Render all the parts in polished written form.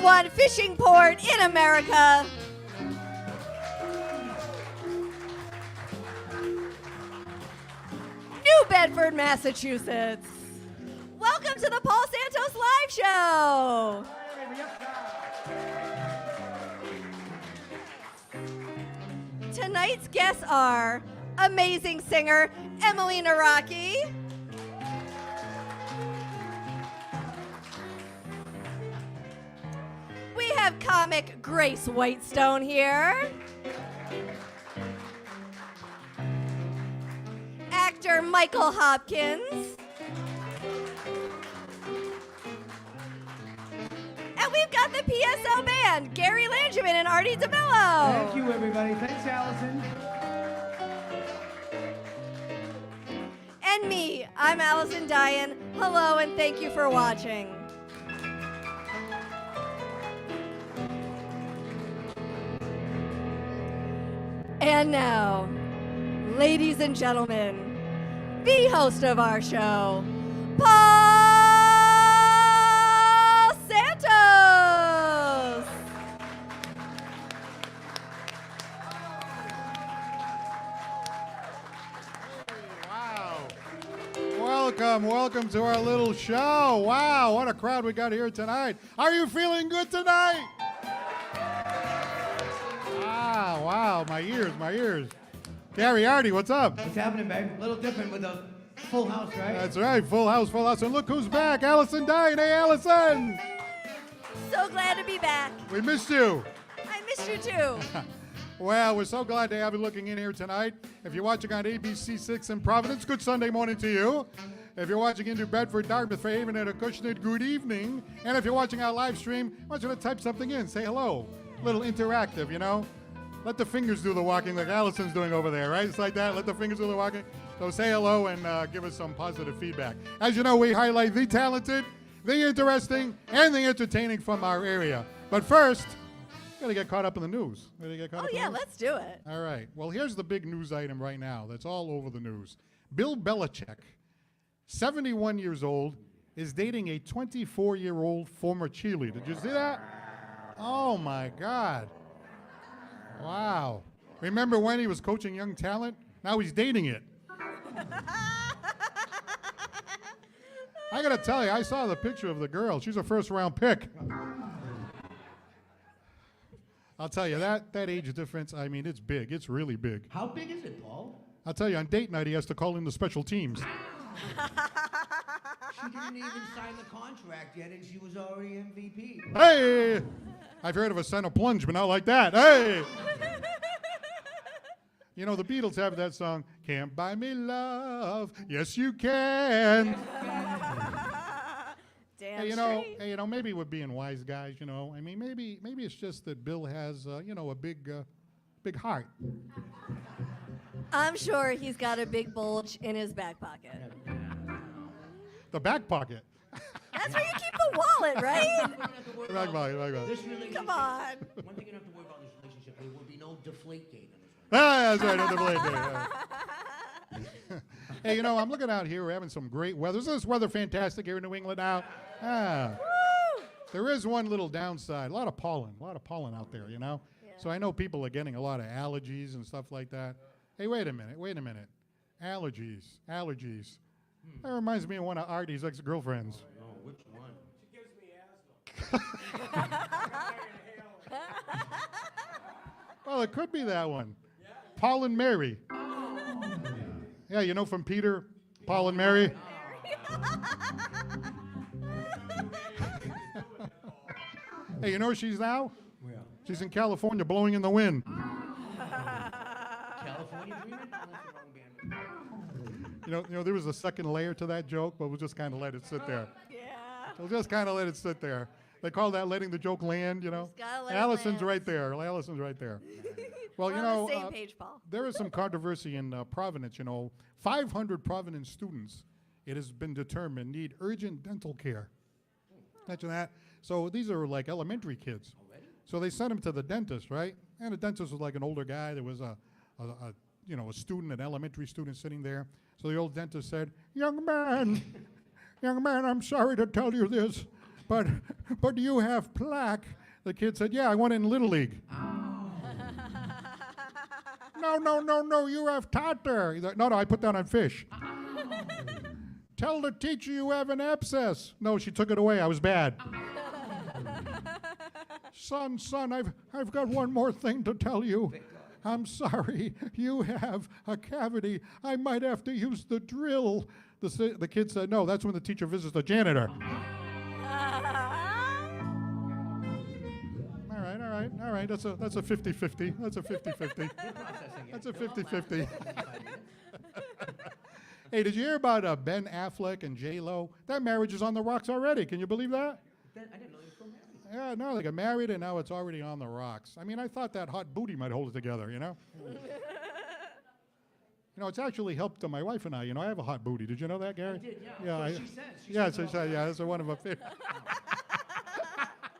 #1 fishing port in America. New Bedford, Massachusetts. Welcome to the Paul Santos Live Show. Tonight's guests are amazing singer Emily Nawrocki, we have comic Grace Whitestone here, actor Michael Hopkins, and we've got the PSL band, Gary Langevin and Artie DeMello. Thank you, everybody. Thanks, Allison. And me, I'm Allison Diane. Hello and thank you for watching. And now, ladies and gentlemen, the host of our show, Paul Santos. Wow. Welcome to our little show. Wow, what a crowd we got here tonight. Are you feeling good tonight? Wow, my ears. Gary, Artie, what's up? What's happening, babe? A little different with a full house, right? That's right, full house. And look who's back, Allison Diane. Hey, Allison. So glad to be back. We missed you. I missed you too. Well, we're so glad to have you looking in here tonight. If you're watching on ABC6 in Providence, good Sunday morning to you. If you're watching in New Bedford, Dartmouth, Fairhaven, and Acushnet, good evening. And if you're watching our live stream, I want you to type something in. Say hello. A little interactive, you know? Let the fingers do the walking like Allison's doing over there, right? It's like that. Let the fingers do the walking. So say hello and give us some positive feedback. As you know, we highlight the talented, the interesting, and the entertaining from our area. But first, got to get caught up in the news. Ready to get caught Oh up in yeah, the news? let's do it. All right. Well, here's the big news item right now that's all over the news. Bill Belichick, 71 years old, is dating a 24-year-old former cheerleader. Did you see that? Oh, my God. Wow. Remember when he was coaching young talent? Now he's dating it. I got to tell you, I saw the picture of the girl. She's a first-round pick. I'll tell you, that age difference, I mean, it's big. It's really big. How big is it, Paul? I'll tell you, on date night, he has to call in the special teams. She didn't even sign the contract yet, and she was already MVP. Hey! I've heard of a center plunge, but not like that. Hey! You know, the Beatles have that song, Can't Buy Me Love. Yes, you can. Damn Hey, straight. maybe we're being wise guys, you know. I mean, maybe it's just that Bill has, a big heart. I'm sure he's got a big bulge in his back pocket. The back pocket. That's where you keep the wallet, right? Back pocket. This relationship, Come on. one thing you don't have to worry about in this relationship, there will be no deflate gate in this one. Ah, that's right, on the blade there. Yeah. Hey, I'm looking out here. We're having some great weather. Isn't this weather fantastic here in New England now? There is one little downside. A lot of pollen out there, you know? Yeah. So I know people are getting a lot of allergies and stuff like that. Hey, wait a minute. Allergies. That reminds me of one of Artie's ex-girlfriends. No, which one? Well, it could be that one. Paul and Mary. Yeah, you know from Peter, Paul and Mary? Hey, you know where she's now? Where? She's in California blowing in the wind. California Dreaming? Oh, that's the wrong band. You know, there was a second layer to that joke, but we'll just kind of let it sit there. Yeah. We'll just kind of let it sit there. They call that letting the joke land, you know? Just gotta let it Allison's land. right there. Allison's right there. Well, We're you on know, the same page, Paul. there is some controversy in Providence, 500 Providence students, it has been determined, need urgent dental care. Imagine that. So these are like elementary kids. Already? So they sent him to the dentist, right? And the dentist was like an older guy. There was a student, an elementary student sitting there. So the old dentist said, young man, I'm sorry to tell you this, but do you have plaque? The kid said, yeah, I won it in Little League. No, you have tartar. He's like, no, I put that on fish. Tell the teacher you have an abscess. No, she took it away. I was bad. Son, I've got one more thing to tell you. I'm sorry, you have a cavity. I might have to use the drill. The kid said, no, that's when the teacher visits the janitor. All right. That's a 50-50. That's a 50-50. That's a 50-50. Hey, did you hear about Ben Affleck and J-Lo? That marriage is on the rocks already. Can you believe that? I didn't know you were still married. Yeah, no, they got married and now it's already on the rocks. I mean, I thought that hot booty might hold it together, you know? It's actually helped my wife and I. I have a hot booty. Did you know that, Gary? I did, yeah. Yeah, She said. she said, yeah, that's one of her favorite.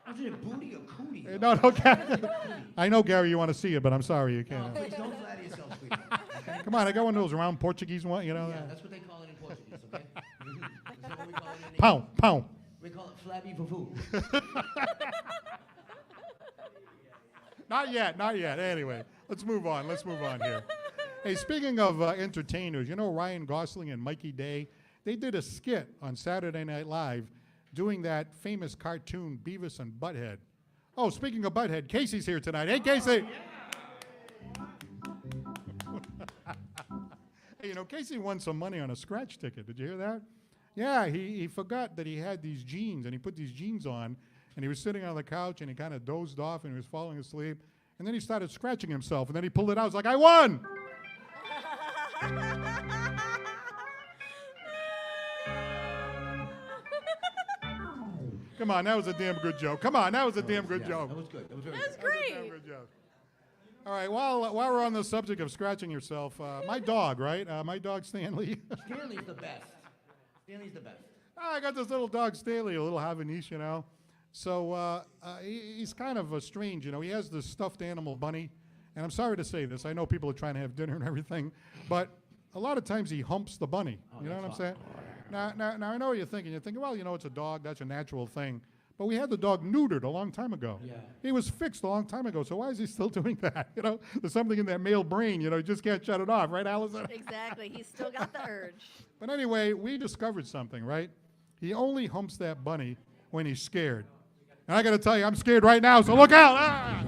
Was it a booty or cootie? No, I know, Gary, you want to see it, but I'm sorry, you can't. No, please don't flatter yourself, sweetheart. Okay? Come on, I got one of those round Portuguese ones, Yeah, that's what they call it in Portuguese, okay? Is that what we call it in Pound. We call it flabby fufu. Not yet. Anyway, let's move on here. Hey, speaking of entertainers, Ryan Gosling and Mikey Day, they did a skit on Saturday Night Live doing that famous cartoon Beavis and Butthead. Oh, speaking of Butthead, Casey's here tonight. Hey, Casey. Hey, Casey won some money on a scratch ticket. Did you hear that? Yeah, he forgot that he had these jeans, and he put these jeans on, and he was sitting on the couch, and he kind of dozed off, and he was falling asleep, and then he started scratching himself, and then he pulled it out. He's like, I won! Come on, that was a damn good joke. Joke. That was good. That was very good. That's great. Good joke. All right, while we're on the subject of scratching yourself, my dog, right? My dog, Stanley. Stanley's the best. I got this little dog, Stanley, a little Havanese, So he's kind of strange, He has this stuffed animal bunny. And I'm sorry to say this. I know people are trying to have dinner and everything. But a lot of times he humps the bunny. You know what I'm saying? Now, I know what you're thinking. You're thinking, well, it's a dog. That's a natural thing. But we had the dog neutered a long time ago. Yeah. He was fixed a long time ago. So why is he still doing that? There's something in that male brain, you just can't shut it off. Right, Allison? Exactly. He's still got the urge. But anyway, we discovered something, right? He only humps that bunny when he's scared. And I got to tell you, I'm scared right now, so look out! Ah!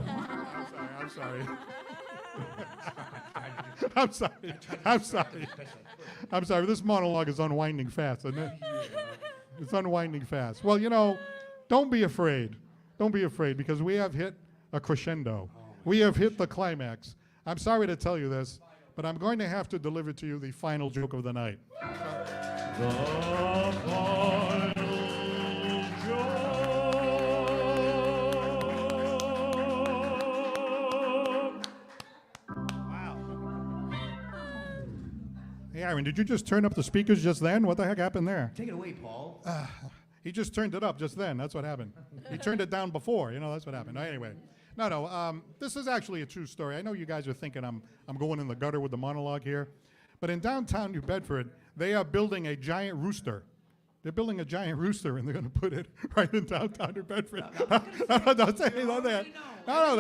I'm sorry. I'm sorry. This monologue is unwinding fast, isn't it? It's unwinding fast. Well, don't be afraid. Don't be afraid, because we have hit a crescendo. We have hit the climax. I'm sorry to tell you this, but I'm going to have to deliver to you the final joke of the night. The final joke. Wow. Hey, Aaron, did you just turn up the speakers just then? What the heck happened there? Take it away, Paul. He just turned it up just then. That's what happened. He turned it down before. That's what happened. Anyway. No. This is actually a true story. I know you guys are thinking I'm going in the gutter with the monologue here. But in downtown New Bedford, they are building a giant rooster. They're building a giant rooster, and they're going to put it right in downtown New Bedford. Don't say that. No.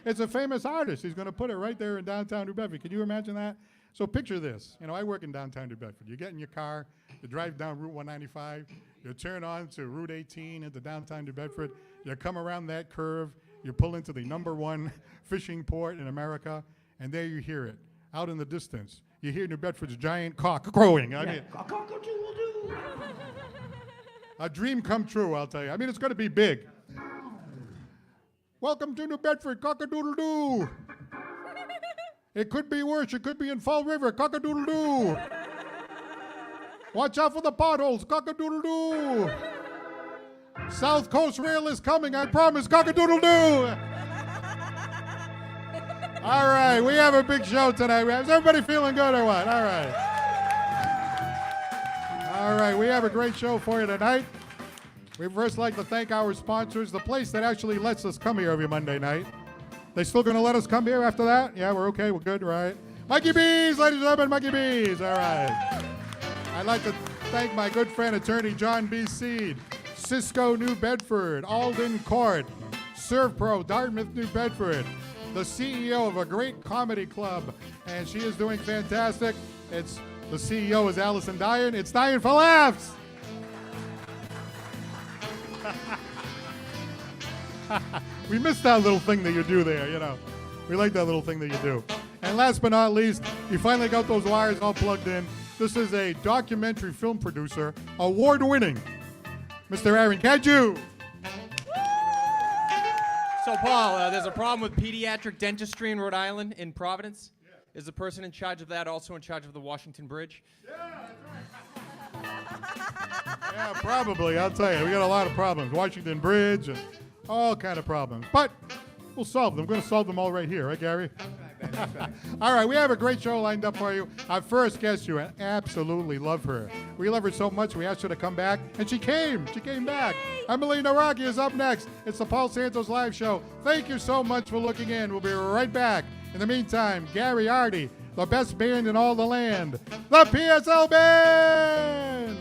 It's a famous artist. He's going to put it right there in downtown New Bedford. Can you imagine that? So picture this. I work in downtown New Bedford. You get in your car, you drive down Route 195, you turn on to Route 18 into downtown New Bedford, you come around that curve, you pull into the #1 fishing port in America, and there you hear it. Out in the distance, you hear New Bedford's giant cock crowing. I mean, Cock-a-doodle-doo. a dream come true, I'll tell you. I mean, it's going to be big. Welcome to New Bedford, cock-a-doodle-doo. It could be worse. It could be in Fall River, cock-a-doodle-doo. Watch out for the potholes, cock-a-doodle-doo. South Coast Rail is coming, I promise, cock-a-doodle-doo. All right, we have a big show tonight. Is everybody feeling good or what? All right, we have a great show for you tonight. We'd first like to thank our sponsors, the place that actually lets us come here every Monday night. They still going to let us come here after that? Yeah, we're okay, we're good, right? Mikey B's, ladies and gentlemen, Mikey B's, all right. I'd like to Thank my good friend, attorney John B. Seed, Cisco, New Bedford, Alden Court, ServPro, Dartmouth, New Bedford, the CEO of a great comedy club, and she is doing fantastic. The CEO is Allison Dyan. It's Dyan for Laughs. We missed that little thing that you do there, you know. We like that little thing that you do. And last but not least, you finally got those wires all plugged in. This is a documentary film producer, award-winning, Mr. Aaron Kaju. So, Paul, there's a problem with pediatric dentistry in Rhode Island, in Providence. Yeah. Is the person in charge of that also in charge of the Washington Bridge? Yeah, that's right. Yeah, probably. I'll tell you, we got a lot of problems. Washington Bridge and all kind of problems. But we'll solve them. We're going to solve them all right here, right, Gary? All right, we have a great show lined up for you. Our first guest, you absolutely love her. We love her so much, we asked her to come back, and she came. She came back. Emily Nawrocki is up next. It's the Paul Santos Live Show. Thank you so much for looking in. We'll be right back. In the meantime, Gary Artie, the best band in all the land, the PSL Band!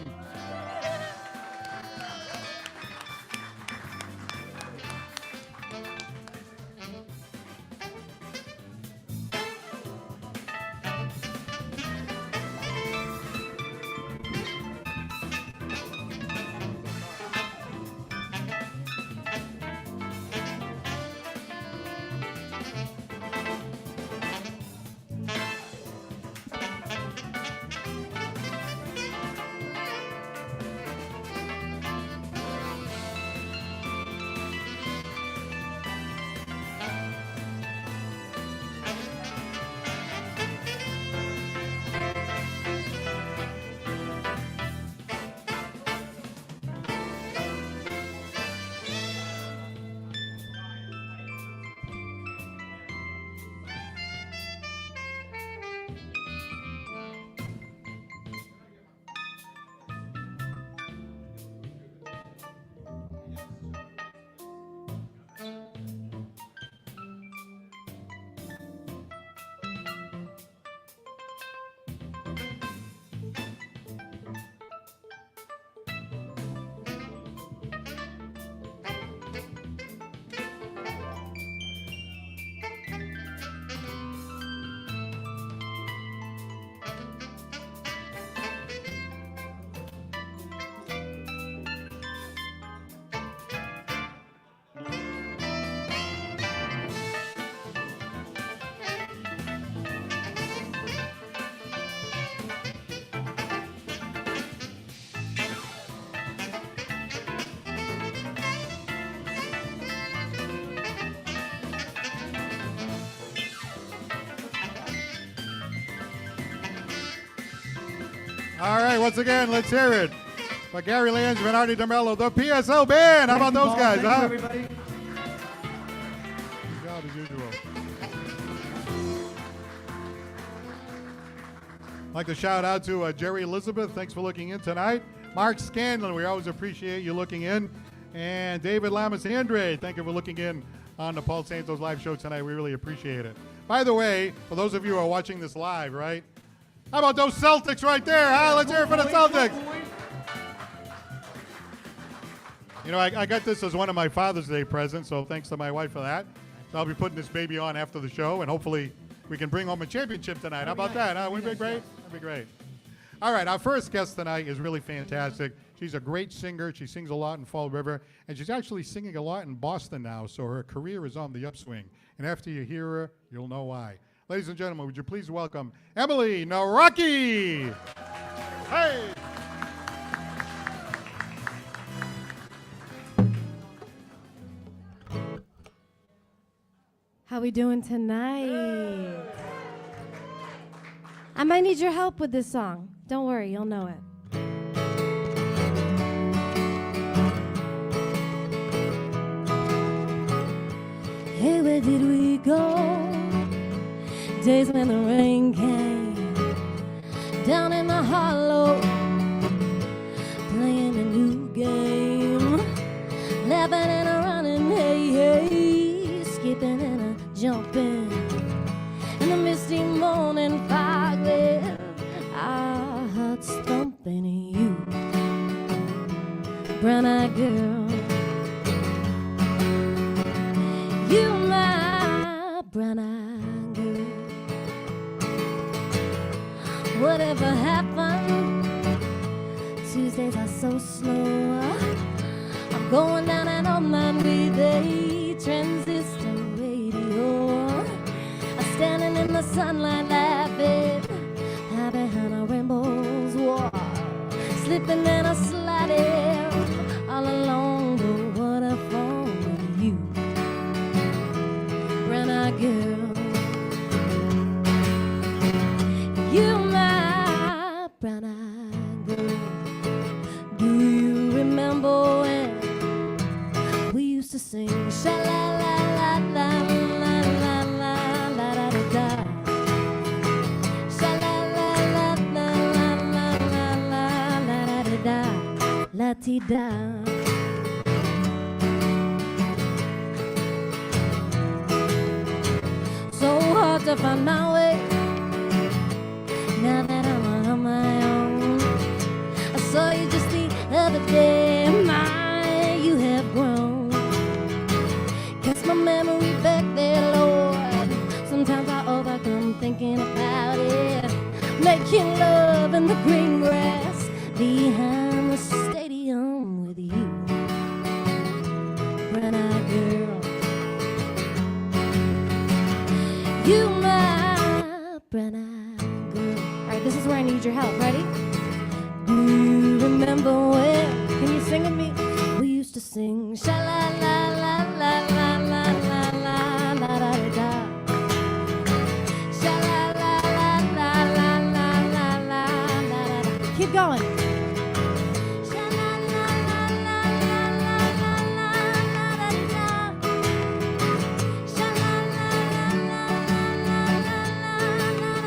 All right, once again, let's hear it for Gary Lange and Artie DeMello, the PSL Band. How about those guys, huh? everybody. Good job as usual. I'd like to shout out to Jerry Elizabeth. Thanks for looking in tonight. Mark Scanlon, we always appreciate you looking in. And David Lamas Andre, thank you for looking in on the Paul Santos Live Show tonight. We really appreciate it. By the way, for those of you who are watching this live, right? How about those Celtics right there, huh? Let's hear it for the Celtics. You know, I got this as one of my Father's Day presents, so thanks to my wife for that. So I'll be putting this baby on after the show, and hopefully we can bring home a championship tonight. How about that, huh? Wouldn't it be great? That'd be great. All right, our first guest tonight is really fantastic. She's a great singer. She sings a lot in Fall River, and she's actually singing a lot in Boston now, so her career is on the upswing. And after you hear her, you'll know why. Ladies and gentlemen, would you please welcome Emily Nawrocki? Hey! How we doing tonight? I might need your help with this song. Don't worry, you'll know it. Hey, where did we go? Days when the rain came down in the hollow, playing a new game, laughing and a running, hey, hey, skipping and a jumping in the misty morning fog with our hearts thumping. You brown-eyed girl. You my brown-eyed girl. Whatever happened? Tuesdays are so slow. I'm going down an all-night with a transistor radio. I'm standing in the sunlight laughing, high behind a rainbow's wall, slipping and a sliding all along the waterfall with you, brown-eyed girl. You my brown-eyed girl. Do you remember when we used to sing sha-la-la-la-la-la-la-la-la-la-da-da? Sha-la-la-la-la-la-la-la-la-la-da-da. La-ti-da. So hard to find my way now that I'm on my own. I saw you just the other day, my, you have grown. Cast my memory back there, Lord. Sometimes I overcome thinking about it. Making love in the green grass behind the stadium with you, brown-eyed girl. You my brown-eyed girl. All right, this is where I need your help. Ready? Do you remember when? Can you sing with me? We used to sing sha la la la la la la la la la da da. Sha la la la la la la la la la da. Keep going. Sha la la la la la la la la la da da. Sha la la la la la la la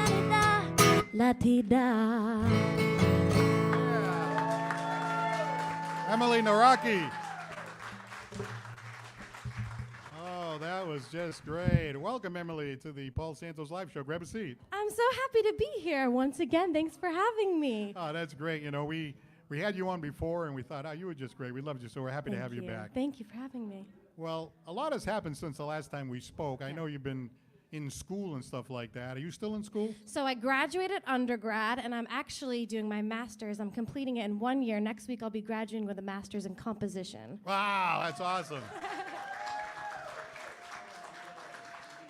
la da. La ti da. Emily Nawrocki. Oh, that was just great. Welcome, Emily, to the Paul Santos Live Show. Grab a seat. I'm so happy to be here once again. Thanks for having me. Oh, that's great. You know, we had you on before, and we thought, oh, you were just great. We loved you, so we're happy to have you back. Thank you for having me. Well, a lot has happened since the last time we spoke. I know you've been in school and stuff like that. Are you still in school? So I graduated undergrad, and I'm actually doing my master's. I'm completing it in 1 year. Next week, I'll be graduating with a master's in composition. Wow, that's awesome.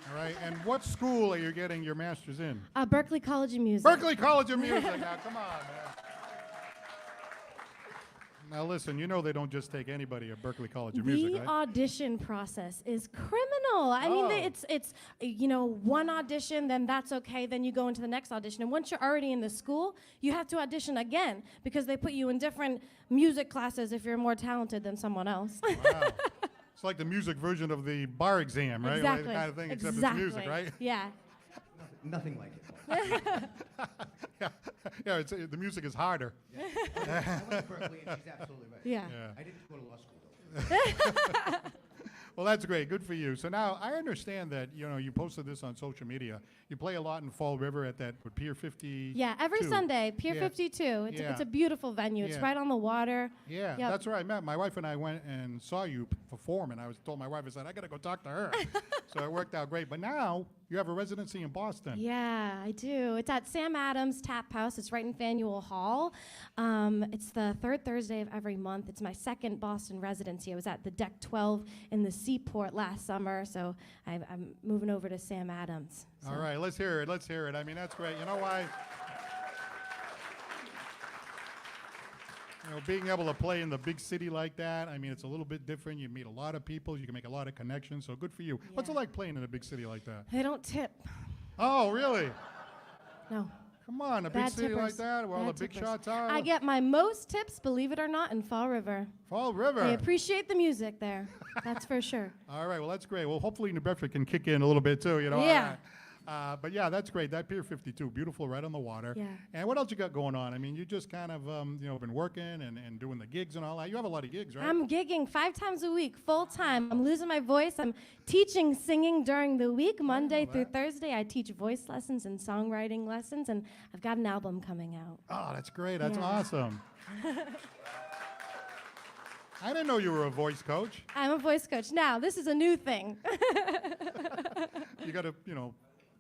All right, and what school are you getting your master's in? Berklee College of Music. Berklee College of Music. Now, come on, man. Now, listen, you know they don't just take anybody at Berklee College of Music, The right? audition process is criminal. I mean, it's one audition, then that's okay. Then you go into the next audition, and once you're already in the school, you have to audition again because they put you in different music classes if you're more talented than someone else. Wow. It's like the music version of the bar exam, right? Exactly. Like the kind of thing, except exactly. it's music, right? Yeah. Nothing like it. Yeah, the music is harder. I went to Berkeley, and she's absolutely right. Yeah. I didn't go to law school, though. Well, that's great. Good for you. So now I understand that you posted this on social media. You play a lot in Fall River at that Pier 50. Yeah, every Sunday, Pier Yeah. 52. It's, Yeah. it's a beautiful venue. It's Yeah. right on the water. Yeah, Yep. that's where I met. My wife and I went and saw you perform, and I told my wife, I said, I got to go talk to her. So it worked out great. But now you have a residency in Boston. Yeah, I do. It's at Sam Adams Tap House. It's right in Faneuil Hall. It's the third Thursday of every month. It's my second Boston residency. I was at the Deck 12 in the Seaport last summer, so I'm moving over to Sam Adams. So. All right, let's hear it. Let's hear it. I mean, that's great. You know why? Being able to play in the big city like that, I mean, it's a little bit different. You meet a lot of people. You can make a lot of connections. So good for you. Yeah. What's it like playing in a big city like that? They don't tip. Oh, really? No. Come on, a big Bad city like tippers. that, where all the Bad big tippers. shots are. I get my most tips, believe it or not, in Fall River. Fall River. I appreciate the music there. That's for sure. All right, well, that's great. Well, hopefully New Bedford can kick in a little bit too, Yeah. But yeah, that's great. That Pier 52, beautiful, right on the water. Yeah. And what else you got going on? I mean, you just kind of, been working and doing the gigs and all that. You have a lot of gigs, right? I'm gigging 5 times a week, full time. I'm losing my voice. I'm teaching singing during the week, Monday through Thursday. I teach voice lessons and songwriting lessons, and I've got an album coming out. Oh, that's great. That's Yeah. awesome. I didn't know you were a voice coach. I'm a voice coach. Now, this is a new thing. You got to,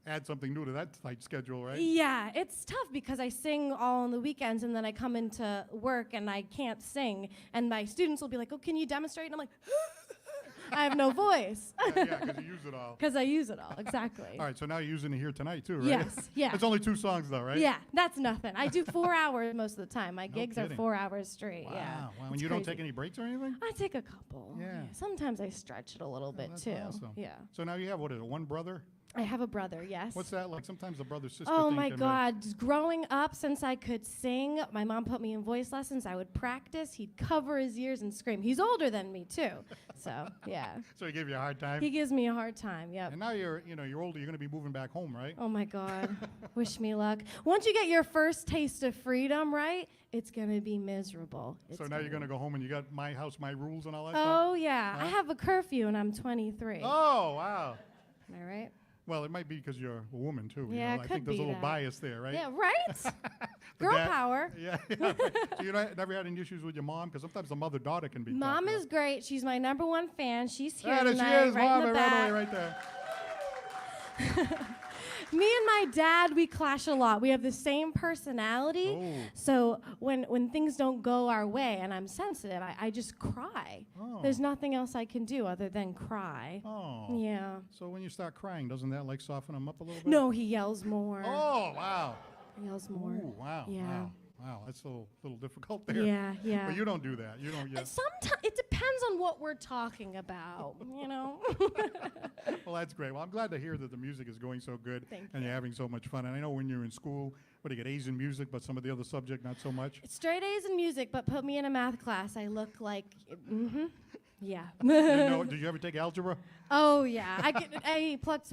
add something new to that tight schedule, right? Yeah, it's tough because I sing all on the weekends and then I come into work and I can't sing. And my students will be like, oh, can you demonstrate? And I'm like, I have no voice. Yeah, because you use it all. Because I use it all, exactly. All right, so now you're using it here tonight, too, right? Yes, yeah. It's only 2 songs, though, right? Yeah, that's nothing. I do 4 hours most of the time. My gigs are kidding. 4 hours straight. Wow. Yeah. Wow. And It's you don't crazy. take any breaks or anything? I take a couple. Yeah. Sometimes I stretch it a little bit That's too. awesome. Yeah. So now you have, what is it, one brother? I have a brother, yes. What's that like? Sometimes the brother-sister Oh thing my can God. Growing up, since I could sing, my mom put me in voice lessons. I would practice. He'd cover his ears and scream. He's older than me too. So, yeah. So he gave you a hard time? He gives me a hard time, yep. And now you're older, you're going to be moving back home, right? Oh my God. Wish me luck. Once you get your first taste of freedom, right, it's going to be miserable. So now you're going to go home and you got my house, my rules and all that Oh, yeah. Huh? I have a curfew and I'm 23. Oh, wow. Am I right? Well, it might be because you're a woman, too. Yeah, it I could think there's be a little that. bias there, right? Yeah, right? The Girl dad- power. Yeah. Right. So you never had any issues with your mom? Because sometimes the mother-daughter can be tough, Mom is great. She's my #1 fan. She's here Yeah, there tonight, she is, right Mom, in the right back. away, right there. Me and my dad, we clash a lot. We have the same personality. Oh. So when things don't go our way and I'm sensitive, I just cry. Oh. There's nothing else I can do other than cry. Oh. Yeah. So when you start crying, doesn't that like soften him up a little bit? No, he yells more. Oh, wow. He yells more. Ooh, wow. Yeah. Wow. Wow. That's a little difficult there. Yeah, yeah. But you don't do that. You don't yet. Sometimes it depends on what we're talking about, you know. Well, that's great. Well, I'm glad to hear that the music is going so good Thank and you. you're having so much fun. And I know when you're in school, what do you get A's in music, but some of the other subject not so much. Straight A's in music, but put me in a math class. I look like, yeah. Did you ever take algebra? Oh yeah, I get A plus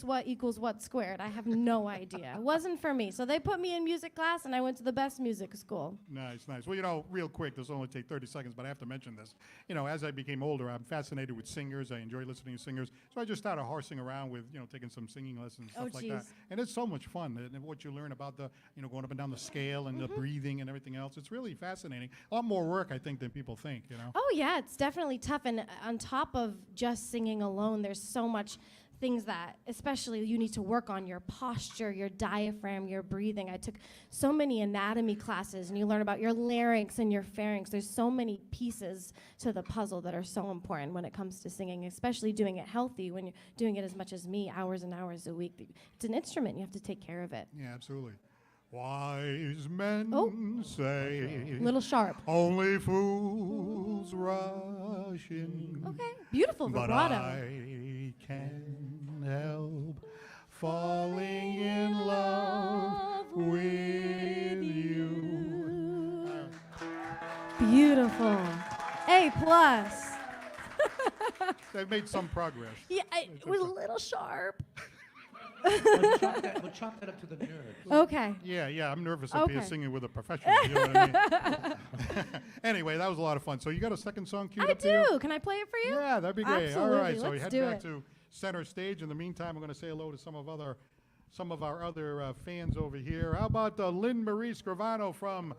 what equals what squared. I have no idea. It wasn't for me. So they put me in music class, and I went to the best music school. Nice, nice. Well, real quick, this will only take 30 seconds, but I have to mention this. As I became older, I'm fascinated with singers. I enjoy listening to singers. So I just started horsing around with, taking some singing lessons, Oh, stuff like that. geez. And it's so much fun. And what you learn about the, going up and down the scale and the breathing and everything else. It's really fascinating. A lot more work, I think, than people think, Oh yeah, it's definitely tough. And on top of just singing alone, there's so much things that, especially you need to work on your posture, your diaphragm, your breathing. I took so many anatomy classes, and you learn about your larynx and your pharynx. There's so many pieces to the puzzle that are so important when it comes to singing, especially doing it healthy. When you're doing it as much as me, hours and hours a week, it's an instrument. You have to take care of it. Yeah, absolutely. Wise men say Little sharp. only fools rush in. Okay, beautiful But vibrato. I can't help falling in love with you. Beautiful. A plus. They've made some progress. Yeah, it was a little sharp. We'll chalk that up to the nerves. Okay. Yeah, I'm nervous up here Okay. singing with a professional. You know what I mean? Anyway, that was a lot of fun. So you got a second song queued I up there? do. Can I play it for you? Yeah, that'd be great. Absolutely. All right, so we Let's head do back it. to center stage. In the meantime, I'm going to say hello to some of our other fans over here. How about Lynn Marie Scrivano from,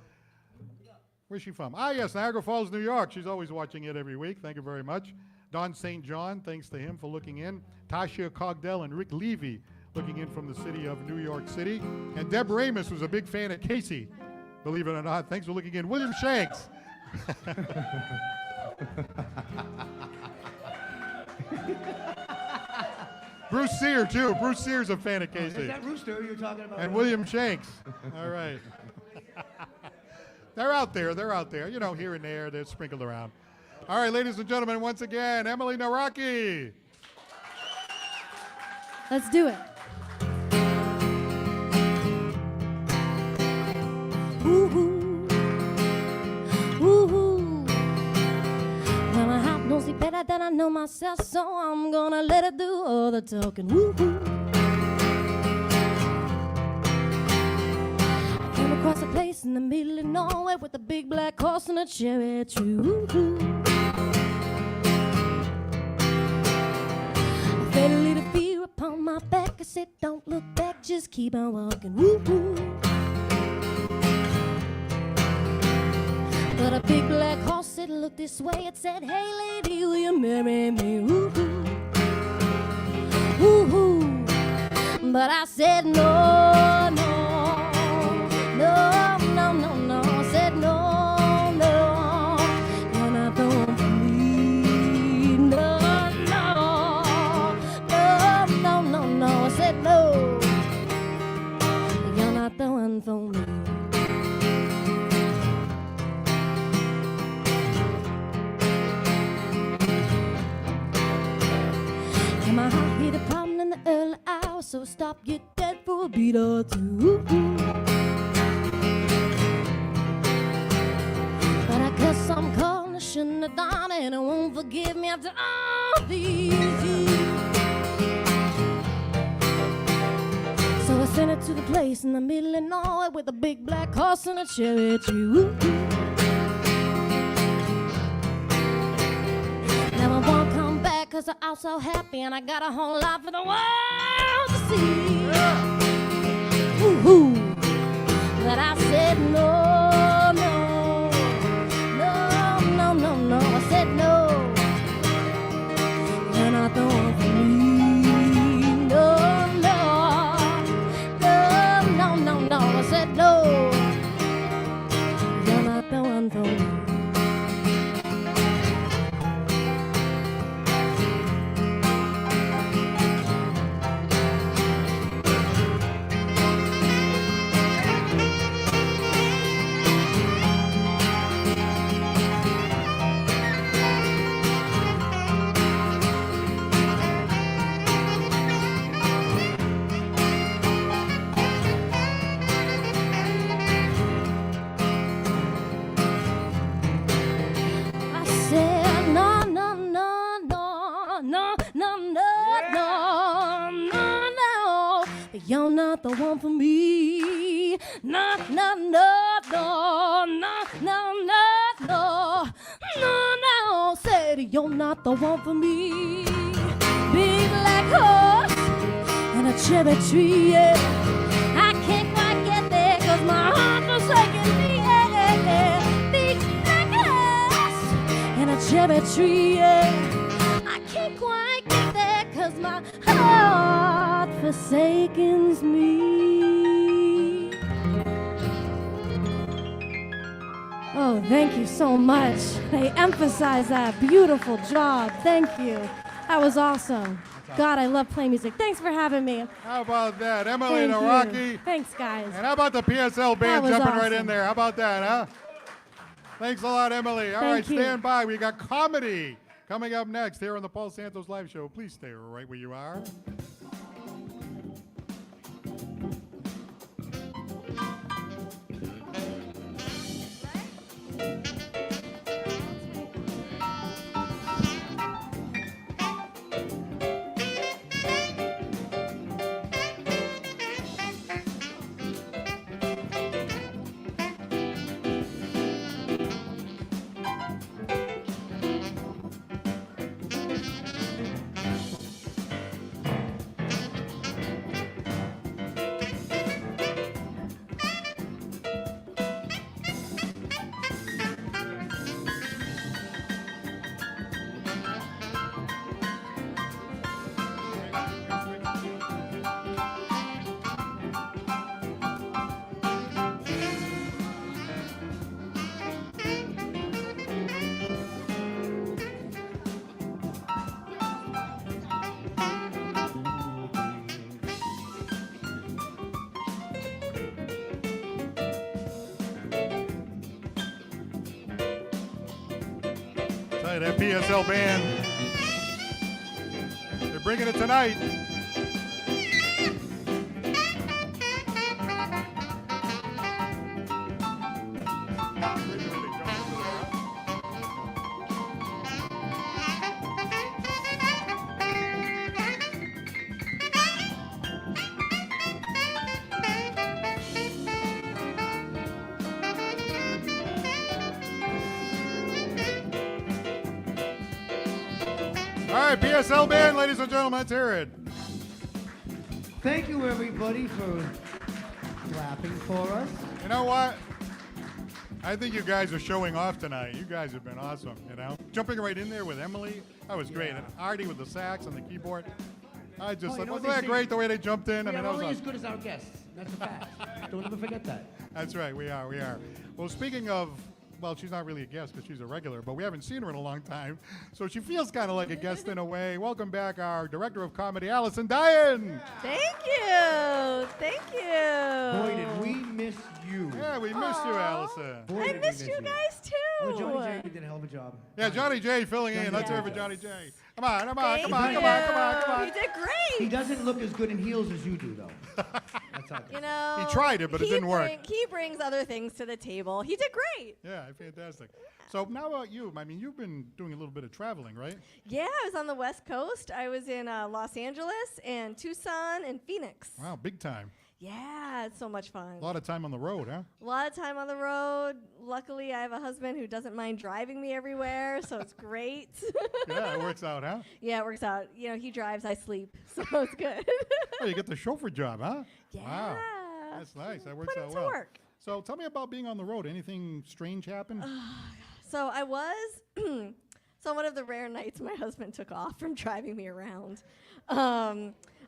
where's she from? Ah, yes, Niagara Falls, New York. She's always watching it every week. Thank you very much. Don St. John, thanks to him for looking in. Tasha Cogdell and Rick Levy looking in from the city of New York City. And Deb Ramus, who's a big fan of Casey, believe it or not. Thanks for looking in. William Shanks. Bruce Sear, too. Bruce Sear's a fan of Is Casey. that Rooster you're talking about? And William Shanks. All right. They're out there. Here and there. They're sprinkled around. All right, ladies and gentlemen, once again, Emily Nawrocki. Let's do it. Ooh-hoo. Ooh-hoo. Well, my heart knows it better than I know myself, so I'm gonna let it do all the talking. Woo-hoo. I came across a place in the middle of nowhere with a big black horse and a cherry tree. Woo-hoo. I felt a little fear upon my back. I said, don't look back, just keep on walking. Woo-hoo. But a big black horse said, look looked this way. It said, hey lady, will you marry me? Ooh, ooh. Ooh, ooh. But I said no, no, no, no, no, no. I said no, no, you're not the one for me. No, no, no, no, no, no. I said no, you're not the one for me. And my heart hit a problem in the early hours, so stop, get dead for a beat or two. But I guess I'm calling, I shouldn't have done it, and it won't forgive me after all these years. So I sent it to the place in the middle of nowhere with a big black horse and a cherry tree. Now I won't come back 'cause I'm so happy and I got a whole lot for the world to see. Ooh, ooh. But I said no, no, no, no, no, no. I said no, you're not the one for me. No, no, no, no, no, no. I said no, you're not the one for me. You're not the one for me. No, no, no, no, no, no, no, no, no, no. Said you're not the one for me. Big black horse and a cherry tree, yeah. I can't quite get there 'cause my heart's forsaking me, yeah. Big black horse and a cherry tree, yeah. I can't quite get there 'cause my heart forsakens me. Oh, thank you so much. They emphasize that. Beautiful job. Thank you. That was awesome. God, I love playing music. Thanks for having me. How about that? Emily Thank Nawrocki. you. Thanks, guys. And how about the PSL band was jumping right in awesome. there? How about that, huh? Thanks a lot, Emily. All right, Thank you. stand by. We got comedy coming up next here on the Paul Santos Live Show. Please stay right where you are. That PSL band, they're bringing it tonight. All right, PSL band, ladies and gentlemen, let's hear it. Thank you, everybody, for clapping for us. You know what? I think you guys are showing off tonight. You guys have been awesome, you know? Jumping right in there with Emily, that was great. And Artie with the sax and the keyboard. I just Oh, you thought, know what wasn't that they great say? the way they jumped in? We I mean, are that was only as awesome. good as our guests. That's a fact. Don't ever forget that. That's right, we are. Well, speaking of, well, she's not really a guest because she's a regular, but we haven't seen her in a long time. So she feels kind of like a guest in a way. Welcome back, our director of comedy, Allison Dyan. Thank you. Thank you. Boy, did we miss you. Yeah, we missed you, Allison. Boy, I did we missed miss you guys too. Oh, Johnny J did a hell of a job. Yeah, Johnny J filling in. Let's hear it for Johnny J. Come on, come on, come on, come on, come on, come on. You did great. He doesn't look as good in heels as you do, though. That's how You know, He tried it, but it didn't work. He brings other things to the table. He did great. Yeah, fantastic. So now about you. I mean, you've been doing a little bit of traveling, right? Yeah, I was on the West Coast. I was in Los Angeles and Tucson and Phoenix. Wow, big time. Yeah, it's so much fun. A lot of time on the road, huh? A lot of time on the road. Luckily, I have a husband who doesn't mind driving me everywhere, so it's great. Yeah, it works out, huh? Yeah, it works out. You know, he drives, I sleep, so it's good. Oh, you get the chauffeur job, huh? Yeah. Wow. That's nice. That works Put out it to well. work. So tell me about being on the road. Anything strange happen? So I was, so one of the rare nights my husband took off from driving me around.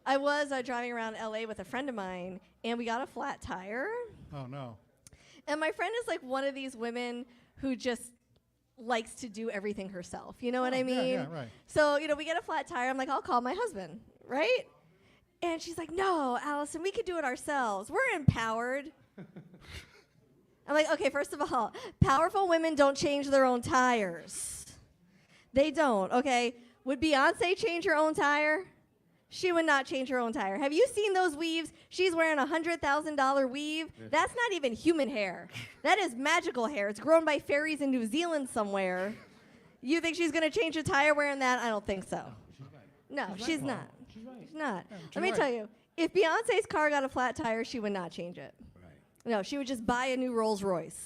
I was driving around LA with a friend of mine, and we got a flat tire. Oh, no. And my friend is like one of these women who just likes to do everything herself. You know what I mean? Yeah, right. So, you know, we get a flat tire. I'm like, I'll call my husband, right? And she's like, no, Allison, we could do it ourselves. We're empowered. I'm like, okay, first of all, powerful women don't change their own tires. They don't, okay? Would Beyonce change her own tire? She would not change her own tire. Have you seen those weaves? She's wearing a $100,000 weave. That's not even human hair. That is magical hair. It's grown by fairies in New Zealand somewhere. You think she's going to change a tire wearing that? I don't think so. No, she's not. She's right. She's not. she's Let me right. tell you, if Beyonce's car got a flat tire, she would not change it. Right. No, she would just buy a new Rolls Royce.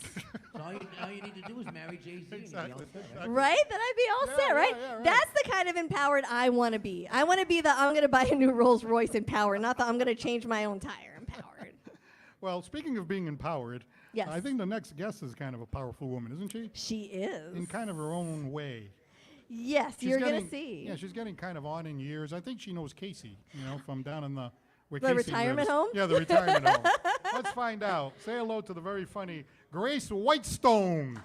So all you need to do is marry Jay-Z and you'll be all set, right? Right? Then I'd be all set, right? yeah, right. That's the kind of empowered I want to be. I want to be the I'm going to buy a new Rolls Royce empowered, not the I'm going to change my own tire empowered. Well, speaking of being empowered, Yes. I think the next guest is kind of a powerful woman, isn't she? She is. In kind of her own way. Yes, She's you're going getting- to see. Yeah, she's getting kind of on in years. I think she knows Casey, you know, from down in the where The Casey retirement lives. home? Yeah, the retirement home. Let's find out. Say hello to the very funny Grace Whitestone.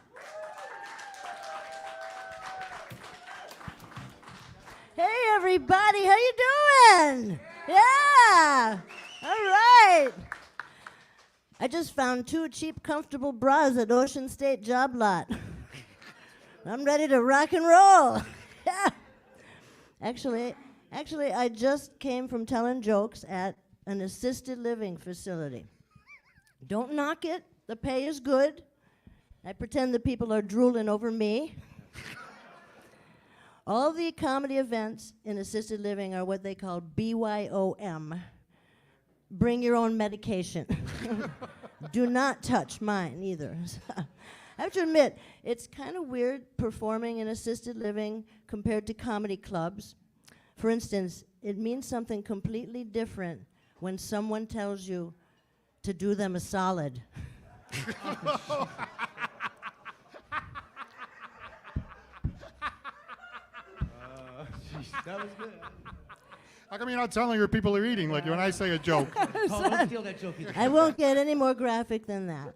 Hey everybody, how you doing? Yeah, all right. I just found 2 cheap, comfortable bras at Ocean State Job Lot. I'm ready to rock and roll. Yeah. Actually, I just came from telling jokes at an assisted living facility. Don't knock it. The pay is good. I pretend the people are drooling over me. All the comedy events in assisted living are what they call BYOM. Bring your own medication. Do not touch mine either. I have to admit, it's kind of weird performing in assisted living compared to comedy clubs. For instance, it means something completely different when someone tells you to do them a solid. That was good. How come you're not telling her people are eating like when I say a joke? Paul, don't steal that joke either. I won't get any more graphic than that.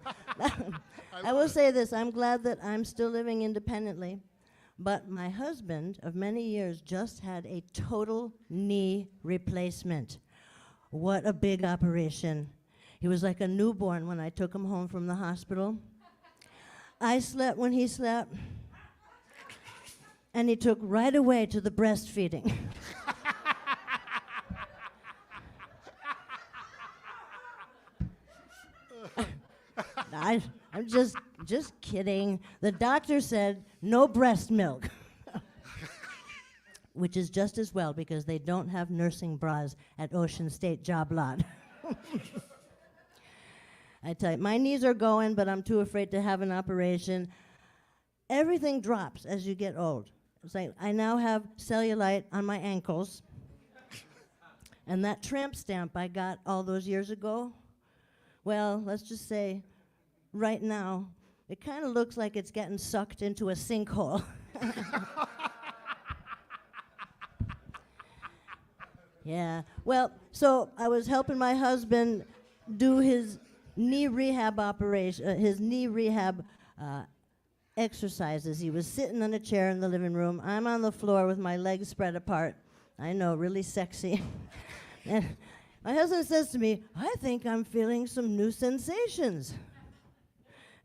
I will say this, I'm glad that I'm still living independently, but my husband of many years just had a total knee replacement. What a big operation. He was like a newborn when I took him home from the hospital. I slept when he slept, and he took right away to the breastfeeding. I'm just kidding. The doctor said no breast milk. Which is just as well because they don't have nursing bras at Ocean State Job Lot. I tell you, my knees are going, but I'm too afraid to have an operation. Everything drops as you get old. It's like I now have cellulite on my ankles. And that tramp stamp I got all those years ago, well, let's just say right now, It kind of looks like it's getting sucked into a sinkhole. Yeah. Well, so I was helping my husband do his knee rehab operation, his knee rehab exercises. He was sitting on a chair in the living room. I'm on the floor with my legs spread apart. I know, really sexy. And my husband says to me, "I think I'm feeling some new sensations."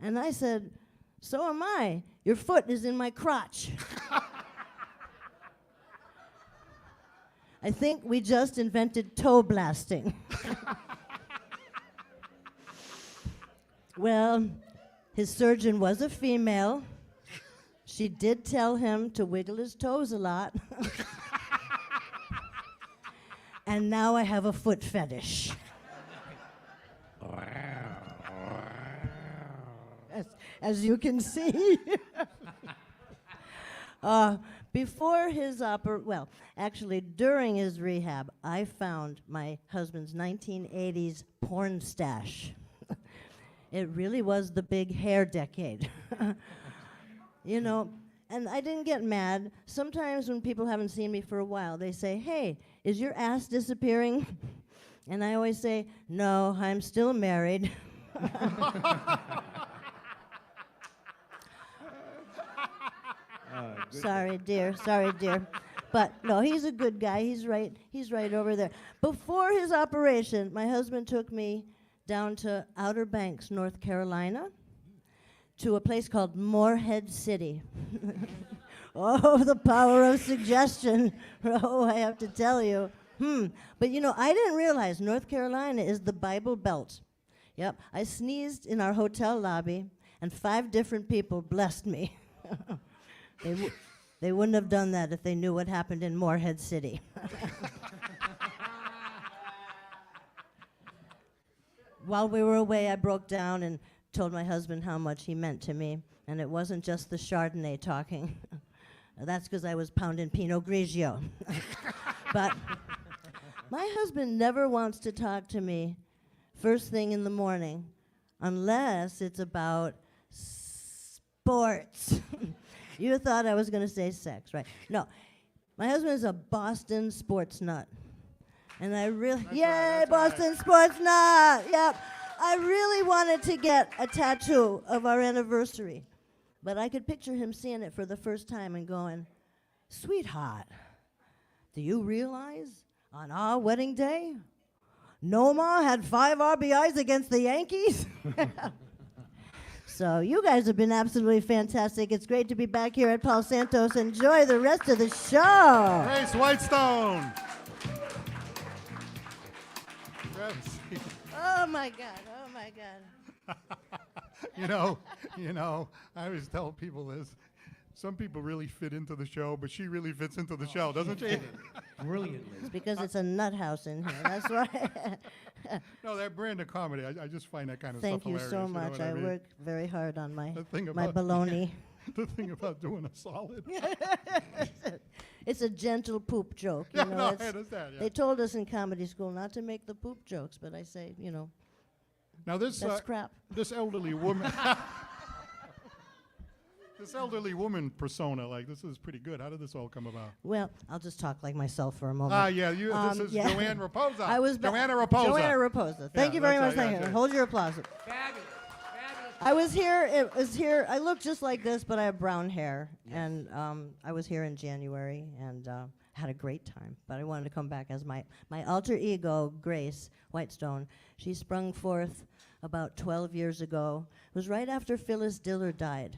And I said, "So am I. Your foot is in my crotch." I think we just invented toe blasting. Well, his surgeon was a female. She did tell him to wiggle his toes a lot. And now I have a foot fetish. As you can see. Before his actually during his rehab, I found my husband's 1980s porn stash. It really was the big hair decade. You know, and I didn't get mad. Sometimes when people haven't seen me for a while, they say, "Hey, is your ass disappearing?" And I always say, "No, I'm still married." Sorry, dear. But no, he's a good guy. He's right over there. Before his operation, my husband took me down to Outer Banks, North Carolina, to a place called Morehead City. Oh, the power of suggestion. Oh, I have to tell you. But you know, I didn't realize North Carolina is the Bible Belt. Yep, I sneezed in our hotel lobby, and 5 different people blessed me. They wouldn't have done that if they knew what happened in Morehead City. While we were away, I broke down and told my husband how much he meant to me, and it wasn't just the Chardonnay talking. That's because I was pounding Pinot Grigio. But my husband never wants to talk to me first thing in the morning unless it's about sports. You thought I was going to say sex, right? No. My husband is a Boston sports nut. And I really, Boston sports nut. Yep. I really wanted to get a tattoo of our anniversary. But I could picture him seeing it for the first time and going, "Sweetheart, do you realize on our wedding day, Nomar had 5 RBIs against the Yankees?" So you guys have been absolutely fantastic. It's great to be back here at Paul Santos. Enjoy the rest of the show. Grace Whitestone. Oh my God. You know, I always tell people this. Some people really fit into the show, but she really fits into the show, doesn't she? Brilliantly. It's because it's a nut house in here. That's why. No, that brand of comedy, I just find that kind of Thank stuff you hilarious. so you know much. what I mean? work very hard on my The thing my about- baloney. The thing about doing a solid. It's a gentle poop joke. You Yeah, know, no, I it's- understand. Yeah. They told us in comedy school not to make the poop jokes, but I say, you know, Now this that's crap. this elderly woman, this elderly woman persona, like this is pretty good. How did this all come about? Well, I'll just talk like myself for a moment. Yeah, this is yeah. Joann Rapoza. I was Joanna Rapoza. Joanna Rapoza. Thank you very much. that's right, Thank you. yeah. Hold your applause. Fabulous. I was here. It was here. I look just like this, but I have brown hair, and I was here in January and had a great time. But I wanted to come back as my alter ego, Grace Whitestone. She sprung forth about 12 years ago. It was right after Phyllis Diller died.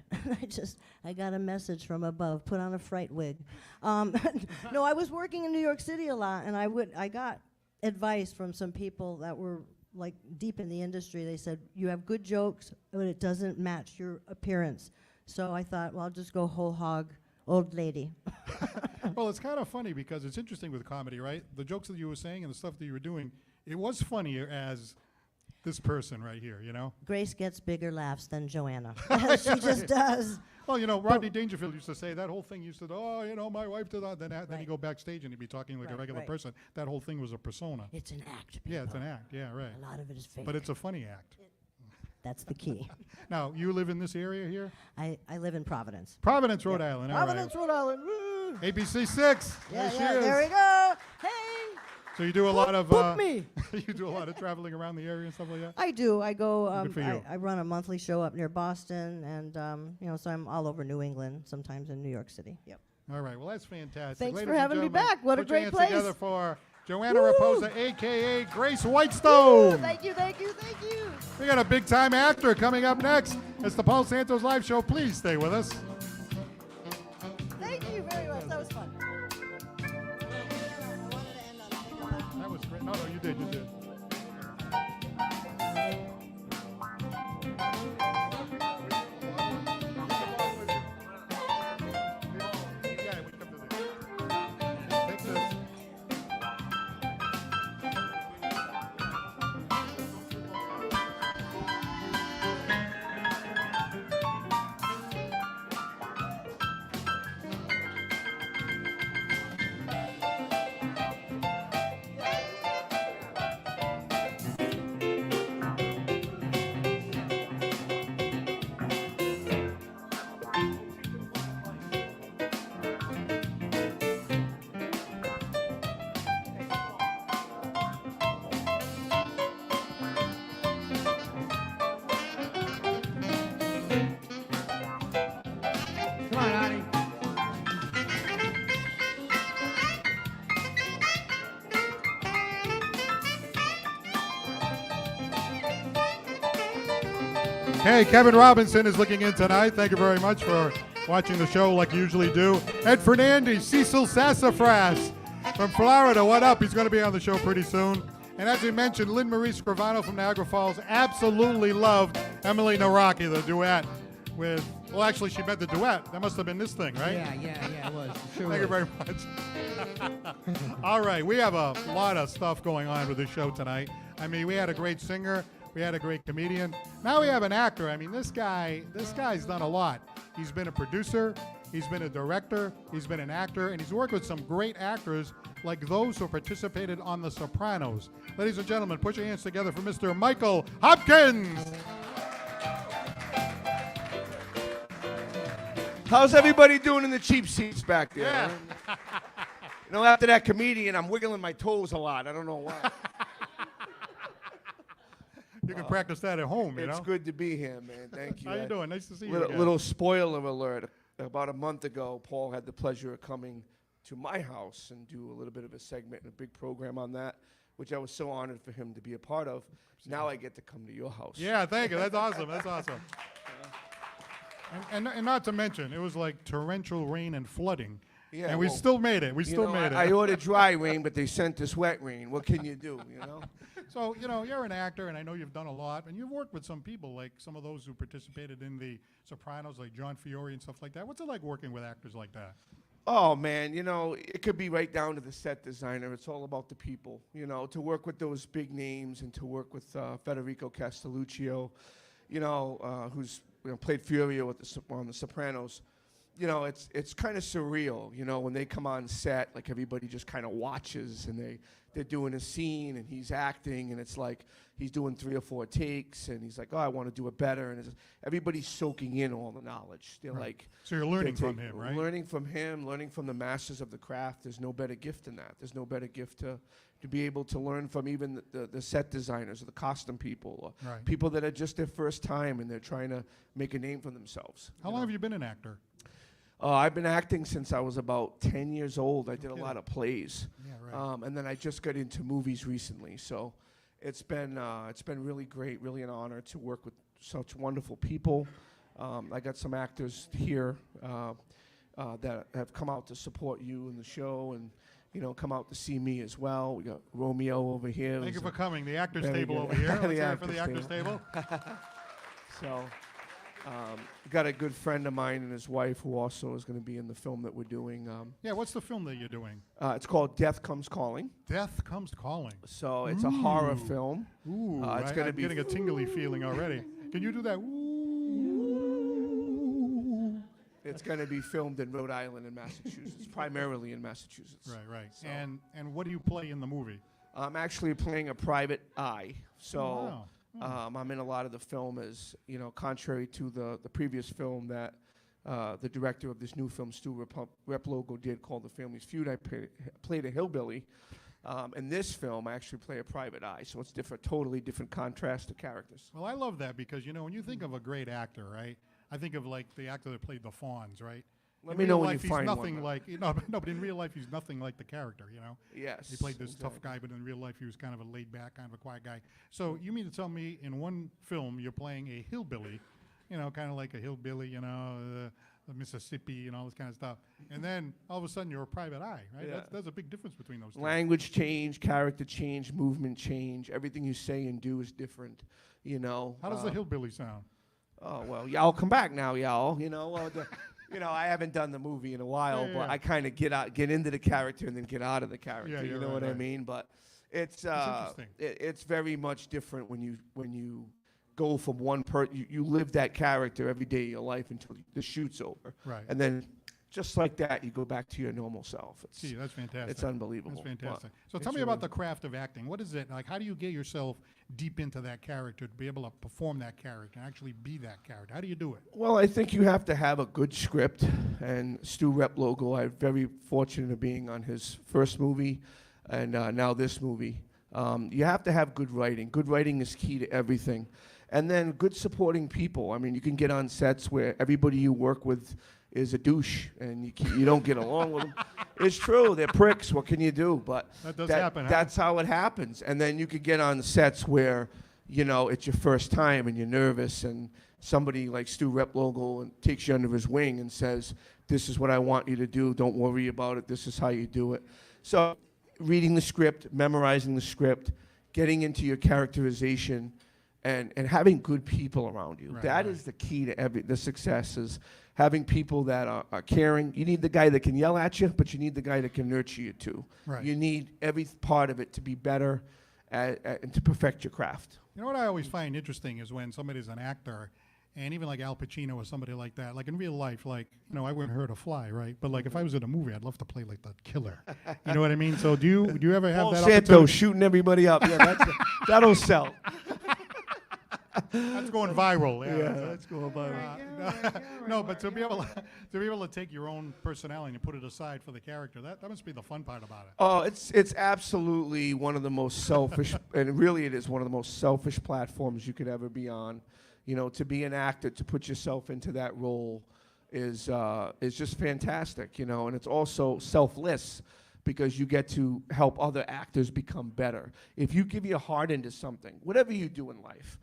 I got a message from above. Put on a fright wig. No, I was working in New York City a lot, and I got advice from some people that were like deep in the industry. They said, "You have good jokes, but it doesn't match your appearance." So I thought, well, I'll just go whole hog, old lady. Well, it's kind of funny because it's interesting with comedy, right? The jokes that you were saying and the stuff that you were doing, it was funnier as this person right here, you know? Grace gets bigger laughs than Joanna. She just does. Well, you know, Rodney Dangerfield used to say that whole thing. Used to, my wife did that. Then he'd go backstage and he'd be talking like a regular person. That whole thing was a persona. It's an act. Yeah, it's people. an act. Yeah, right. A lot of it is fake. But it's a funny act. That's the key. Now, you live in this area here? I live in Providence. Providence, Rhode Island. All right. Providence, Rhode Island. Woo! ABC 6. Yeah, There she yeah, is. there we go. Hey. So you do a lot of Book me. you do a lot of traveling around the area and stuff like that? I do. I go. Good for you. I run a monthly show up near Boston, and so I'm all over New England, sometimes in New York City. Yep. All right. Well, that's fantastic. Thanks Ladies for and having me gentlemen, back. What a put your great hands place. together for Joann Rapoza, a.k.a. Grace Whitestone. Thank you, thank you, thank you. We got a big-time actor coming up next. It's the Paul Santos Live Show. Please stay with us. Thank you very much. That was fun. That was great. No, you did. Take this. Come on, honey. Hey, Kevin Robinson is looking in tonight. Thank you very much for watching the show like you usually do. Ed Fernandez, Cecil Sassafras from Florida. What up? He's going to be on the show pretty soon. And as we mentioned, Lynn Marie Scrivano from Niagara Falls absolutely loved Emily Nawrocki, the duet with, well, actually, she meant the duet. That must have been this thing, right? Yeah, it was. It sure Thank you was. very much. All right, we have a lot of stuff going on with this show tonight. I mean, we had a great singer. We had a great comedian. Now we have an actor. I mean, this guy's done a lot. He's been a producer. He's been a director. He's been an actor. And he's worked with some great actors like those who participated on The Sopranos. Ladies and gentlemen, put your hands together for Mr. Michael Hopkins. How's everybody doing in the cheap seats back there? Yeah. You know, after that comedian, I'm wiggling my toes a lot. I don't know why. You can practice that at home, It's good to be here, man. Thank you. How you doing? Nice to see you Little, again. little spoiler alert. About a month ago, Paul had the pleasure of coming to my house and do a little bit of a segment and a big program on that, which I was so honored for him to be a part of. Now I get to come to your house. Yeah, thank you. That's awesome. That's awesome. And not to mention, it was like torrential rain and flooding. Yeah, and we well, still made it. We You still know, made it. I ordered dry rain, but they sent us wet rain. What can you do, you know? So, you know, you're an actor, and I know you've done a lot, and you've worked with some people, like some of those who participated in The Sopranos, like John Fiore and stuff like that. What's it like working with actors like that? Oh, man, you know, it could be right down to the set designer. It's all about the people, you know, to work with those big names and to work with Federico Castelluccio, you know, who's played Fiorio on The Sopranos. You know, it's kind of surreal, you know, when they come on set, like everybody just kind of watches and they're doing a scene and he's acting and it's like he's doing 3 or 4 takes and he's like, oh, I want to do it better. And everybody's soaking in all the knowledge. They're like... So you're learning from him, right? Learning from him, learning from the masters of the craft. There's no better gift than that. There's no better gift to be able to learn from even the set designers or the costume people or Right. people that are just their first time and they're trying to make a name for themselves. How long have you been an actor? I've been acting since I was about 10 years old. I did a lot of plays. Yeah, right. And then I just got into movies recently. So it's been really great, really an honor to work with such wonderful people. I got some actors here that have come out to support you in the show and, you know, come out to see me as well. We got Romeo over here. Thank you for coming. The actors Very table good. over here. The Let's hear it for the actors actors table. So, got a good friend of mine and his wife who also is going to be in the film that we're doing. Yeah, what's the film that you're doing? It's called Death Comes Calling. Death Comes Calling. So it's a horror film. Ooh, It's going to I'm be getting a tingly feeling already. Can you do that? Ooh. It's going to be filmed in Rhode Island and Massachusetts, primarily in Massachusetts. Right. So And what do you play in the movie? I'm actually playing a private eye. So Wow. I'm in a lot of the film as, contrary to the previous film that the director of this new film, Stu Rapoza, did called The Family's Feud. I played a hillbilly. In this film, I actually play a private eye, so it's different, totally different contrast to characters. Well, I love that because, when you think of a great actor, right, I think of like the actor that played the Fawns, right? Let me know when you he's find nothing one. like, no, but in real life, he's nothing like the character, Yes. He played this tough guy, but in real life, he was kind of a laid-back, kind of a quiet guy. So you mean to tell me in one film you're playing a hillbilly, kind of like a hillbilly, the Mississippi and all this kind of stuff, and then all of a sudden you're a private eye, right? Yeah. There's a big difference between those two. Language change, character change, movement change. Everything you say and do is different, How does the hillbilly sound? Oh, well, y'all come back now, y'all. I haven't done the movie in a while, but I kind of get into the character and then get out of the character. Yeah, you know what I mean? But it's interesting. it's very much different when you go from one you live that character every day of your life until the shoot's over. Right. And then just like that, you go back to your normal self. Gee, that's fantastic. It's unbelievable. That's fantastic. So It's tell me about really- the craft of acting. What is it like? How do you get yourself deep into that character to be able to perform that character and actually be that character? How do you do it? Well, I think you have to have a good script, and Stu Rapoza, I'm very fortunate of being on his first movie, and now this movie. You have to have good writing. Good writing is key to everything. And then good supporting people. I mean, you can get on sets where everybody you work with is a douche, and you don't get along with them. It's true, they're pricks. What can you do? But That does happen, huh? That's how it happens. And then you could get on sets where, it's your first time and you're nervous, and somebody like Stu Rapoza takes you under his wing and says, "This is what I want you to do. Don't worry about it. This is how you do it." So, reading the script, memorizing the script, getting into your characterization. And having good people around you. Right, That right. is the key to the success, is having people that are caring. You need the guy that can yell at you, but you need the guy that can nurture you too. Right. You need every part of it to be better and to perfect your craft. You know what I always find interesting is when somebody's an actor, and even like Al Pacino or somebody like that, like in real life, like, I wouldn't hurt a fly, right? But like if I was in a movie, I'd love to play like the killer. You know what I mean? So do you ever have Paul that Santos opportunity? shooting everybody up. Yeah, that'll sell. That's going viral. Yeah, that's going viral. no, but to be able to take your own personality and put it aside for the character, that must be the fun part about it. Oh, it's absolutely one of the most selfish, and really it is one of the most selfish platforms you could ever be on. To be an actor, to put yourself into that role is just fantastic, and it's also selfless because you get to help other actors become better. If you give your heart into something, whatever you do in life,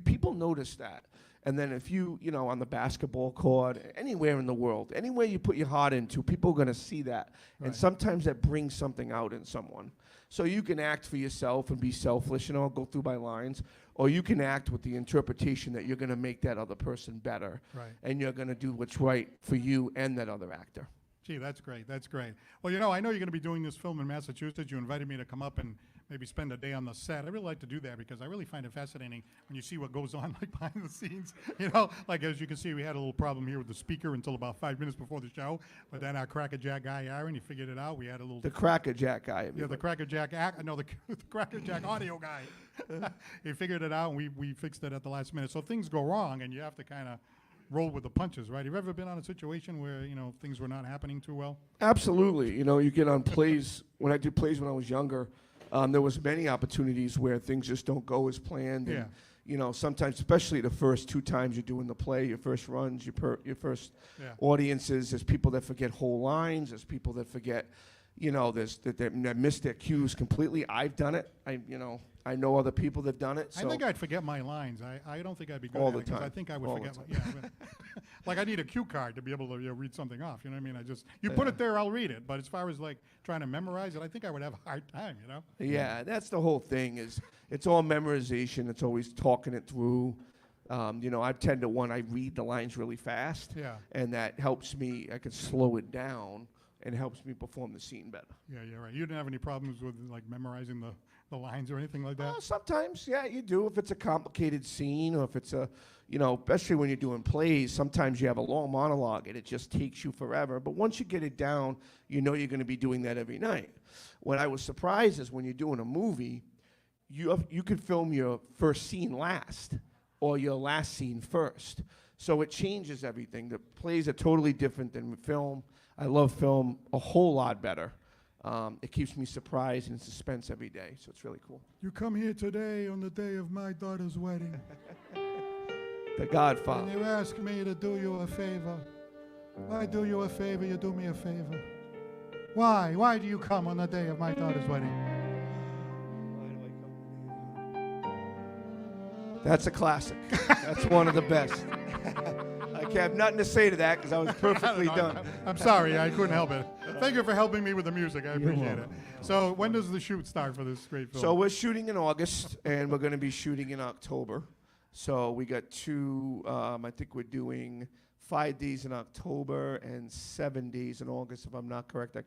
people notice that. And then if you on the basketball court, anywhere in the world, anywhere you put your heart into, people are going to see that. Right. And sometimes that brings something out in someone. So you can act for yourself and be selfish, and I'll go through my lines, or you can act with the interpretation that you're going to make that other person better. Right. And you're going to do what's right for you and that other actor. Gee, that's great. That's great. Well, I know you're going to be doing this film in Massachusetts. You invited me to come up and maybe spend a day on the set. I really like to do that because I really find it fascinating when you see what goes on like behind the scenes. Like as you can see, we had a little problem here with the speaker until about 5 minutes before the show. But then our Crackerjack guy, Aaron, he figured it out. We had a little... The Crackerjack guy. Yeah, the Crackerjack the Crackerjack audio guy. He figured it out, and we fixed it at the last minute. So things go wrong, and you have to kind of roll with the punches, right? Have you ever been on a situation where, things were not happening too well? Absolutely. You get on plays. When I did plays when I was younger, there was many opportunities where things just don't go as planned. Yeah. And, sometimes, especially the first 2 times you're doing the play, your first runs, your first audiences, there's people that forget whole lines. There's people that forget, that miss their cues completely. I've done it. I know other people that've done it. I So think I'd forget my lines. I don't think I'd be good All at the it 'cause I time. think I would All forget. the Like I need a cue card to be able to read something off. You know what I mean? You put it there, I'll read it. But as far as like trying to memorize it, I think I would have a hard time. Yeah, that's the whole thing. It's all memorization. It's always talking it through. I tend to I read the lines really fast. Yeah. And that helps me. I can slow it down and helps me perform the scene better. Yeah, you're right. You didn't have any problems with like memorizing the lines or anything like that? Sometimes, yeah, you do. If it's a complicated scene, or if it's especially when you're doing plays, sometimes you have a long monologue and it just takes you forever. But once you get it down, you're going to be doing that every night. What I was surprised is when you're doing a movie, you could film your first scene last or your last scene first. So it changes everything. The plays are totally different than film. I love film a whole lot better. It keeps me surprised and in suspense every day, so it's really cool. You come here today on the day of my daughter's wedding, The Godfather. and you ask me to do you a favor. I do you a favor, you do me a favor. Why? Why do you come on the day of my daughter's wedding? That's a classic. That's one of the best. I have nothing to say to that because I was perfectly done. I'm sorry, I couldn't help it. Thank you for helping me with the music. I appreciate it. welcome. So when does the shoot start for this great film? So we're shooting in August, and we're going to be shooting in October. So we got two, I think we're doing 5 days in October and 7 days in August, if I'm not correct.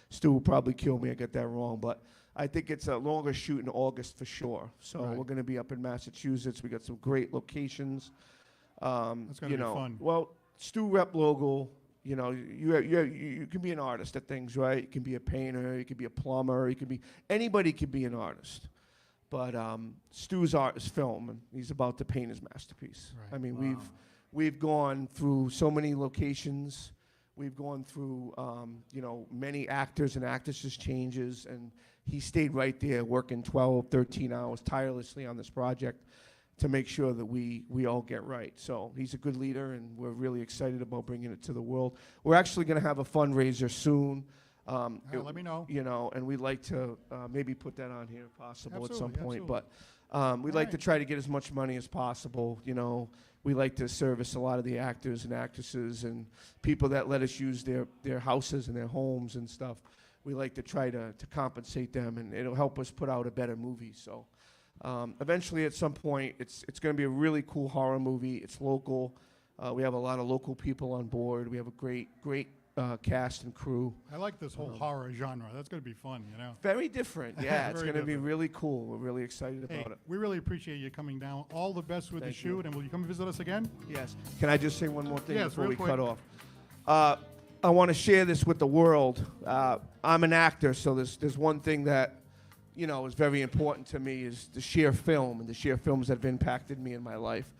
Stu will probably kill me, I get that wrong, but I think it's a longer shoot in August for sure. So Right. we're going to be up in Massachusetts. We got some great locations. That's gonna be fun. Well, Stu Rep logo, you know, you can be an artist at things, right? You can be a painter, you can be a plumber, anybody can be an artist. But Stu's art is film, and he's about to paint his masterpiece. Right. I mean, we've gone through so many locations. We've gone through, many actors and actresses changes, and he stayed right there working 12, 13 hours tirelessly on this project to make sure that we all get right. So he's a good leader, and we're really excited about bringing it to the world. We're actually going to have a fundraiser soon. Let me know. You know, and we'd like to maybe put that on here if possible at some Absolutely, point. absolutely. But we'd like to try to get as much money as possible. You know, we like to service a lot of the actors and actresses and people that let us use their houses and their homes and stuff. We like to try to compensate them, and it'll help us put out a better movie. So eventually, at some point, it's going to be a really cool horror movie. It's local. We have a lot of local people on board. We have a great cast and crew. I like this whole horror genre. That's going to be fun, you know. Very different. Yeah, it's Very going to be different. really cool. We're really excited Hey, about it. we really appreciate you coming down. All the best with Thank the you. shoot, and will you come visit us again? Yes. Can I just say one more thing Yes, before real we quick. cut off? I want to share this with the world. I'm an actor, so there's one thing that is very important to me is the sheer film and the sheer films that have impacted me in my life.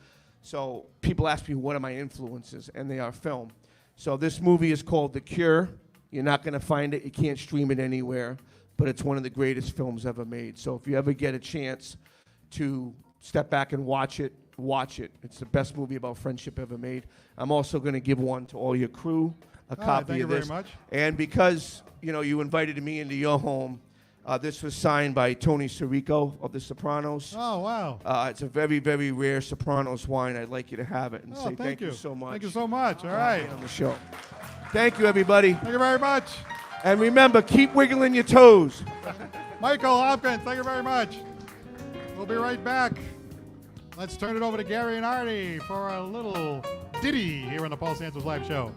So people ask me, what are my influences? And they are film. So this movie is called The Cure. You're not going to find it. You can't stream it anywhere. But it's one of the greatest films ever made. So if you ever get a chance to step back and watch it, watch it. It's the best movie about friendship ever made. I'm also going to give one to all your crew, a copy thank you of very this. much. And because, you invited me into your home, this was signed by Tony Sirico of The Sopranos. Oh, wow. It's a very, very rare Sopranos wine. I'd like you to have it and Oh, say thank you so much. Thank you so much. All for right. being on the show. Thank you, everybody. Thank you very much. And remember, keep wiggling your toes. Michael Hopkins, thank you very much. We'll be right back. Let's turn it over to Gary and Artie for a little ditty here on the Paul Santos Live Show.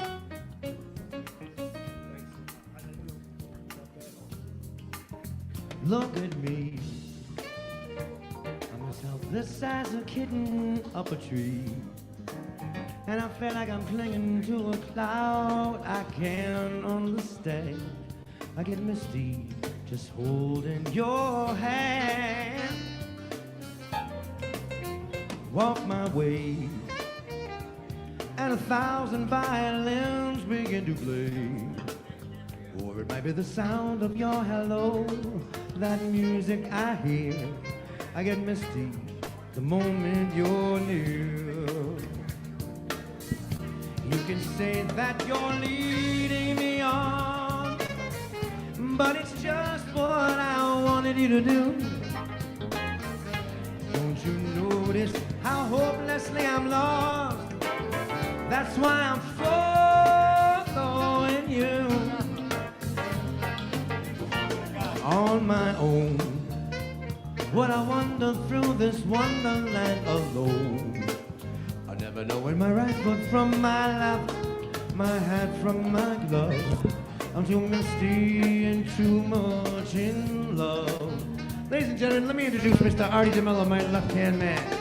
Look at me. I'm as helpless as a kitten up a tree. And I feel like I'm clinging to a cloud I can't understand. I get misty just holding your hand. Walk my way, and 1,000 violins begin to play. Or it might be the sound of your hello, that music I hear. I get misty the moment you're near. You can say that you're leading me on, but it's just what I wanted you to do. Don't you notice how hopelessly I'm lost? That's why I'm following you. On my own, would I wander through this wonderland alone? I never know when my right foot from my left, my hat from my glove. I'm too misty and too much in love. Ladies and gentlemen, let me introduce Mr. Artie DeMello, my left-hand man.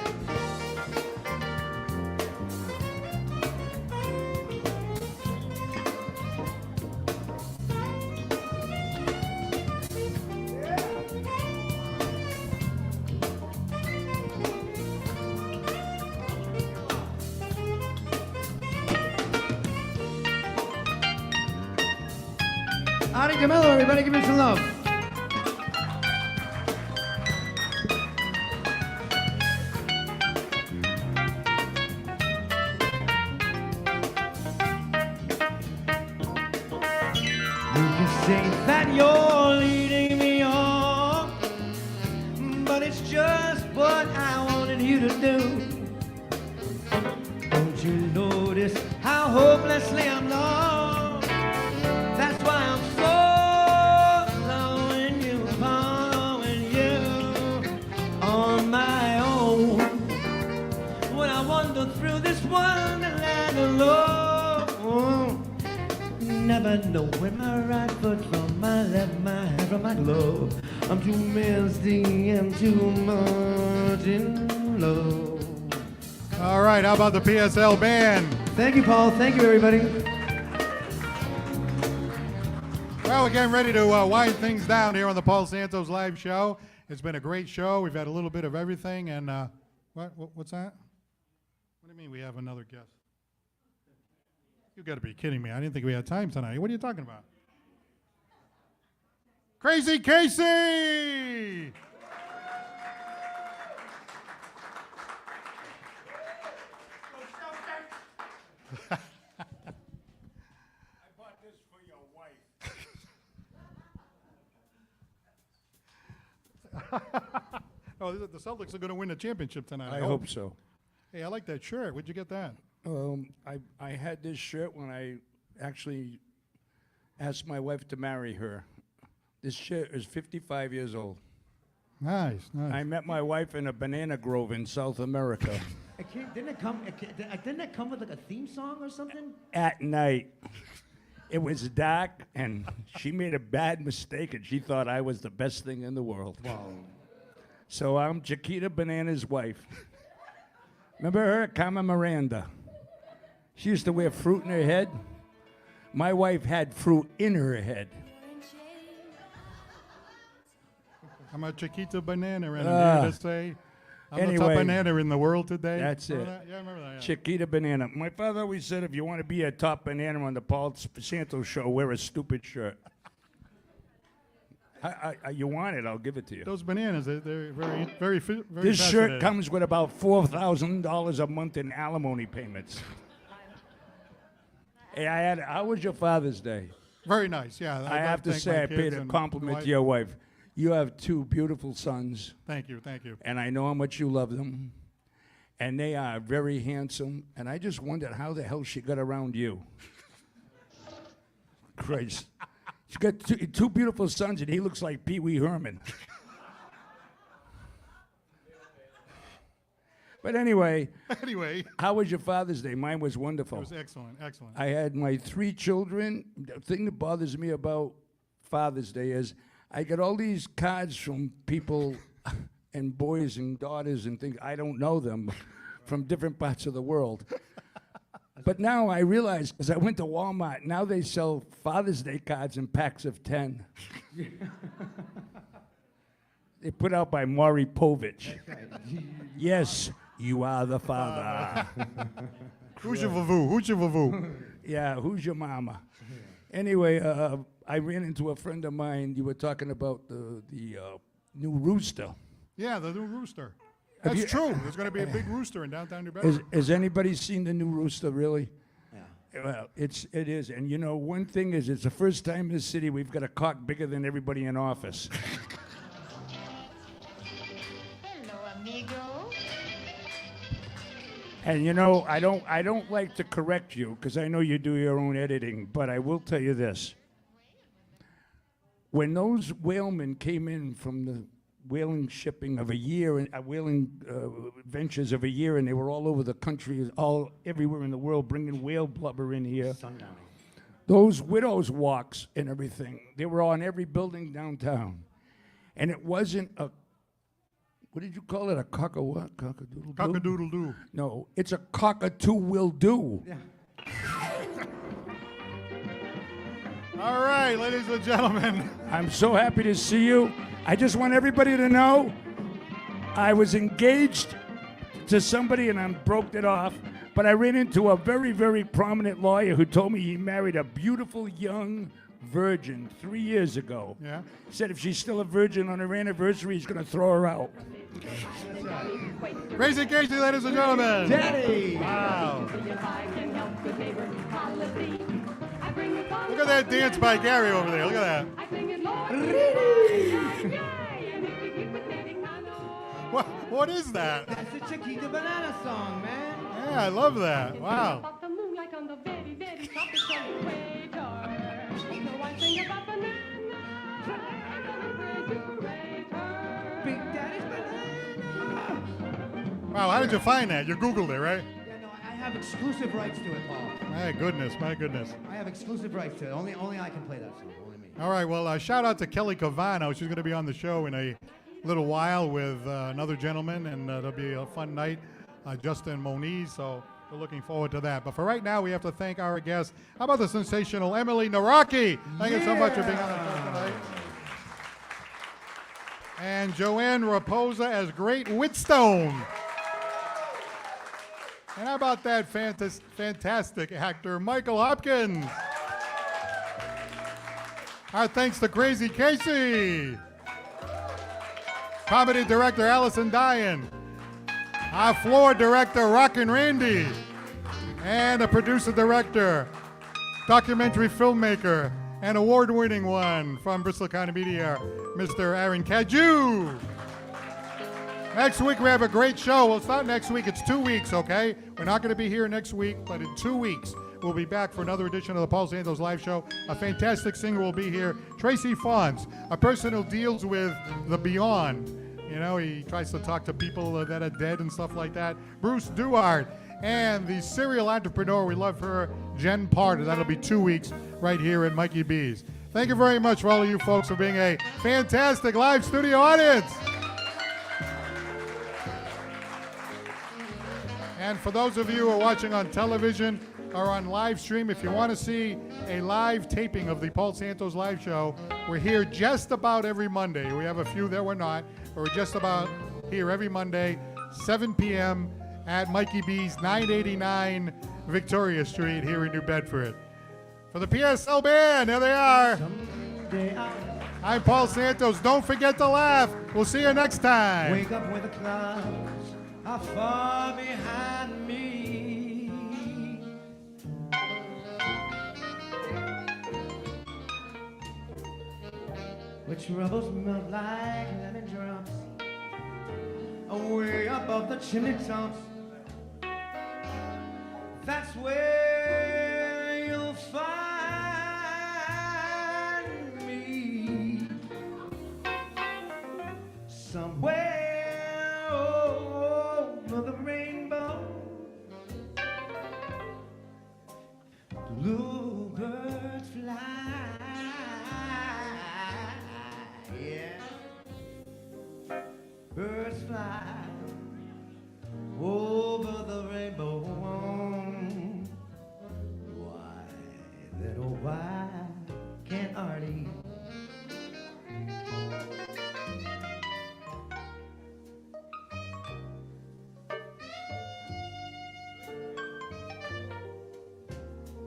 Adi DeMello, everybody, give him some love. You can say that you're leading me on, but it's just what I wanted you to do. Don't you notice how hopelessly I'm lost? That's why I'm following you on my own. When I wander through this wonderland alone, never know where my right foot from my left, my hand from my glove. I'm too misty and too much in love. All right, how about the PSL band? Thank you, Paul. Thank you, everybody. Well, we're getting ready to wind things down here on the Paul Santos live show. It's been a great show. We've had a little bit of everything. And what's that? What do you mean we have another guest? You got to be kidding me. I didn't think we had time tonight. What are you talking about? Crazy Casey! Oh, the Celtics are going to win the championship tonight. I hope so. Hey, I like that shirt. Where'd you get that? I had this shirt when I actually asked my wife to marry her. This shirt is 55 years old. Nice, nice. I met my wife in a banana grove in South America. Didn't it come with like a theme song or something? At night. It was dark, and she made a bad mistake, and she thought I was the best thing in the world. Wow. So I'm Chiquita Banana's wife. Remember her, Carmen Miranda? She used to wear fruit in her head. My wife had fruit in her head. I'm a Chiquita Banana, and I'm here to say I'm the top banana in the world today. That's it. That? Yeah, I remember that. Yeah. Chiquita Banana. My father always said, if you want to be a top banana on the Paul Santos show, wear a stupid shirt. You want it, I'll give it to you. Those bananas, they're very, very, very This shirt fascinating. comes with about $4,000 a month in alimony payments. Hey, how was your Father's Day? Very nice, yeah. I have to say, I paid a compliment to your wife. You have two beautiful sons. Thank you, thank you. And I know how much you love them. And they are very handsome. And I just wondered how the hell she got around you. Christ. She's got two beautiful sons, and he looks like Pee Wee Herman. But anyway, how was your Father's Day? Mine was wonderful. It was excellent, excellent. I had my 3 children. The thing that bothers me about Father's Day is I get all these cards from people and boys and daughters and things. I don't know them from different parts of the world. But now I realize, because I went to Walmart, now they sell Father's Day cards in packs of 10. They put out by Maury Povich. Yes, you are the father. Who's your vavoo? Who's your vavoo? Yeah, who's your mama? Anyway, I ran into a friend of mine. You were talking about the new rooster. Yeah, the new rooster. Have That's true. There's going to be a big rooster in downtown New Has, Bedford. has anybody seen the new rooster, really? Yeah. Well, it is. And you know, one thing is, it's the first time in this city we've got a cock bigger than everybody in office. Hello, amigo. And you know, I don't like to correct you, because I know you do your own editing, but I will tell you this. When those whalemen came in from the whaling shipping of a year, whaling ventures of a year, and they were all over the country, everywhere in the world, bringing whale blubber in here. Sundowning. Those widows' walks and everything, they were on every building downtown. And it wasn't a, what did you call it, a what? Cock-a-doodle-doo? Cock-a-doodle-doo. No, it's a cockatoo-will-do. Yeah. All right, ladies and gentlemen. I'm so happy to see you. I just want everybody to know I was engaged to somebody and I broke it off, but I ran into a very, very prominent lawyer who told me he married a beautiful young virgin 3 years ago. Yeah. Said if she's still a virgin on her anniversary, he's going to throw her out. Crazy Casey, ladies and gentlemen. Daddy! Wow. Look at that dance by Gary over there. Look at that. What is that? That's the Chiquita Banana song, man. Yeah, I love that. Wow. Big Daddy's Banana. Wow, how did you find that? You Googled it, right? Yeah, no, I have exclusive rights to it, Paul. My goodness, my goodness. I have exclusive rights to it. Only I can play that song. Only me. All right, well, shout out to Kelly Cavano. She's going to be on the show in a little while with another gentleman, and it'll be a fun night, Justin Moniz, so we're looking forward to that. But for right now, we have to thank our guest. How about the sensational Emily Nawrocki? Thank you so much for being on the show tonight. And Joann Rapoza as Great Whitstone. And how about that fantastic actor, Michael Hopkins? Our thanks to Crazy Casey. Comedy director, Allison Dyan. Our floor director, Rockin' Randy. And a producer director, documentary filmmaker, and award-winning one from Bristol County Media, Mr. Aaron Cadieux. Next week, we have a great show. Well, it's not next week. It's 2 weeks, okay? We're not going to be here next week, but in 2 weeks, we'll be back for another edition of the Paul Santos Live Show. A fantastic singer will be here, Tracy Fawns, a person who deals with the beyond. You know, he tries to talk to people that are dead and stuff like that. Bruce Duhart, and the serial entrepreneur, we love her, Jen Parter. That'll be 2 weeks right here at Mikey B's. Thank you very much for all of you folks for being a fantastic live studio audience. And for those of you who are watching on television or on live stream, if you want to see a live taping of the Paul Santos Live Show, we're here just about every Monday. We have a few that we're not, but we're just about here every Monday, 7 p.m. at Mikey B's, 989 Victoria Street here in New Bedford. For the PSL Band, there they are. I'm Paul Santos. Don't forget to laugh. We'll see you next time. Wake up when the clouds are far behind me. Which troubles melt like lemon drops away above the chimney tops. That's where you'll find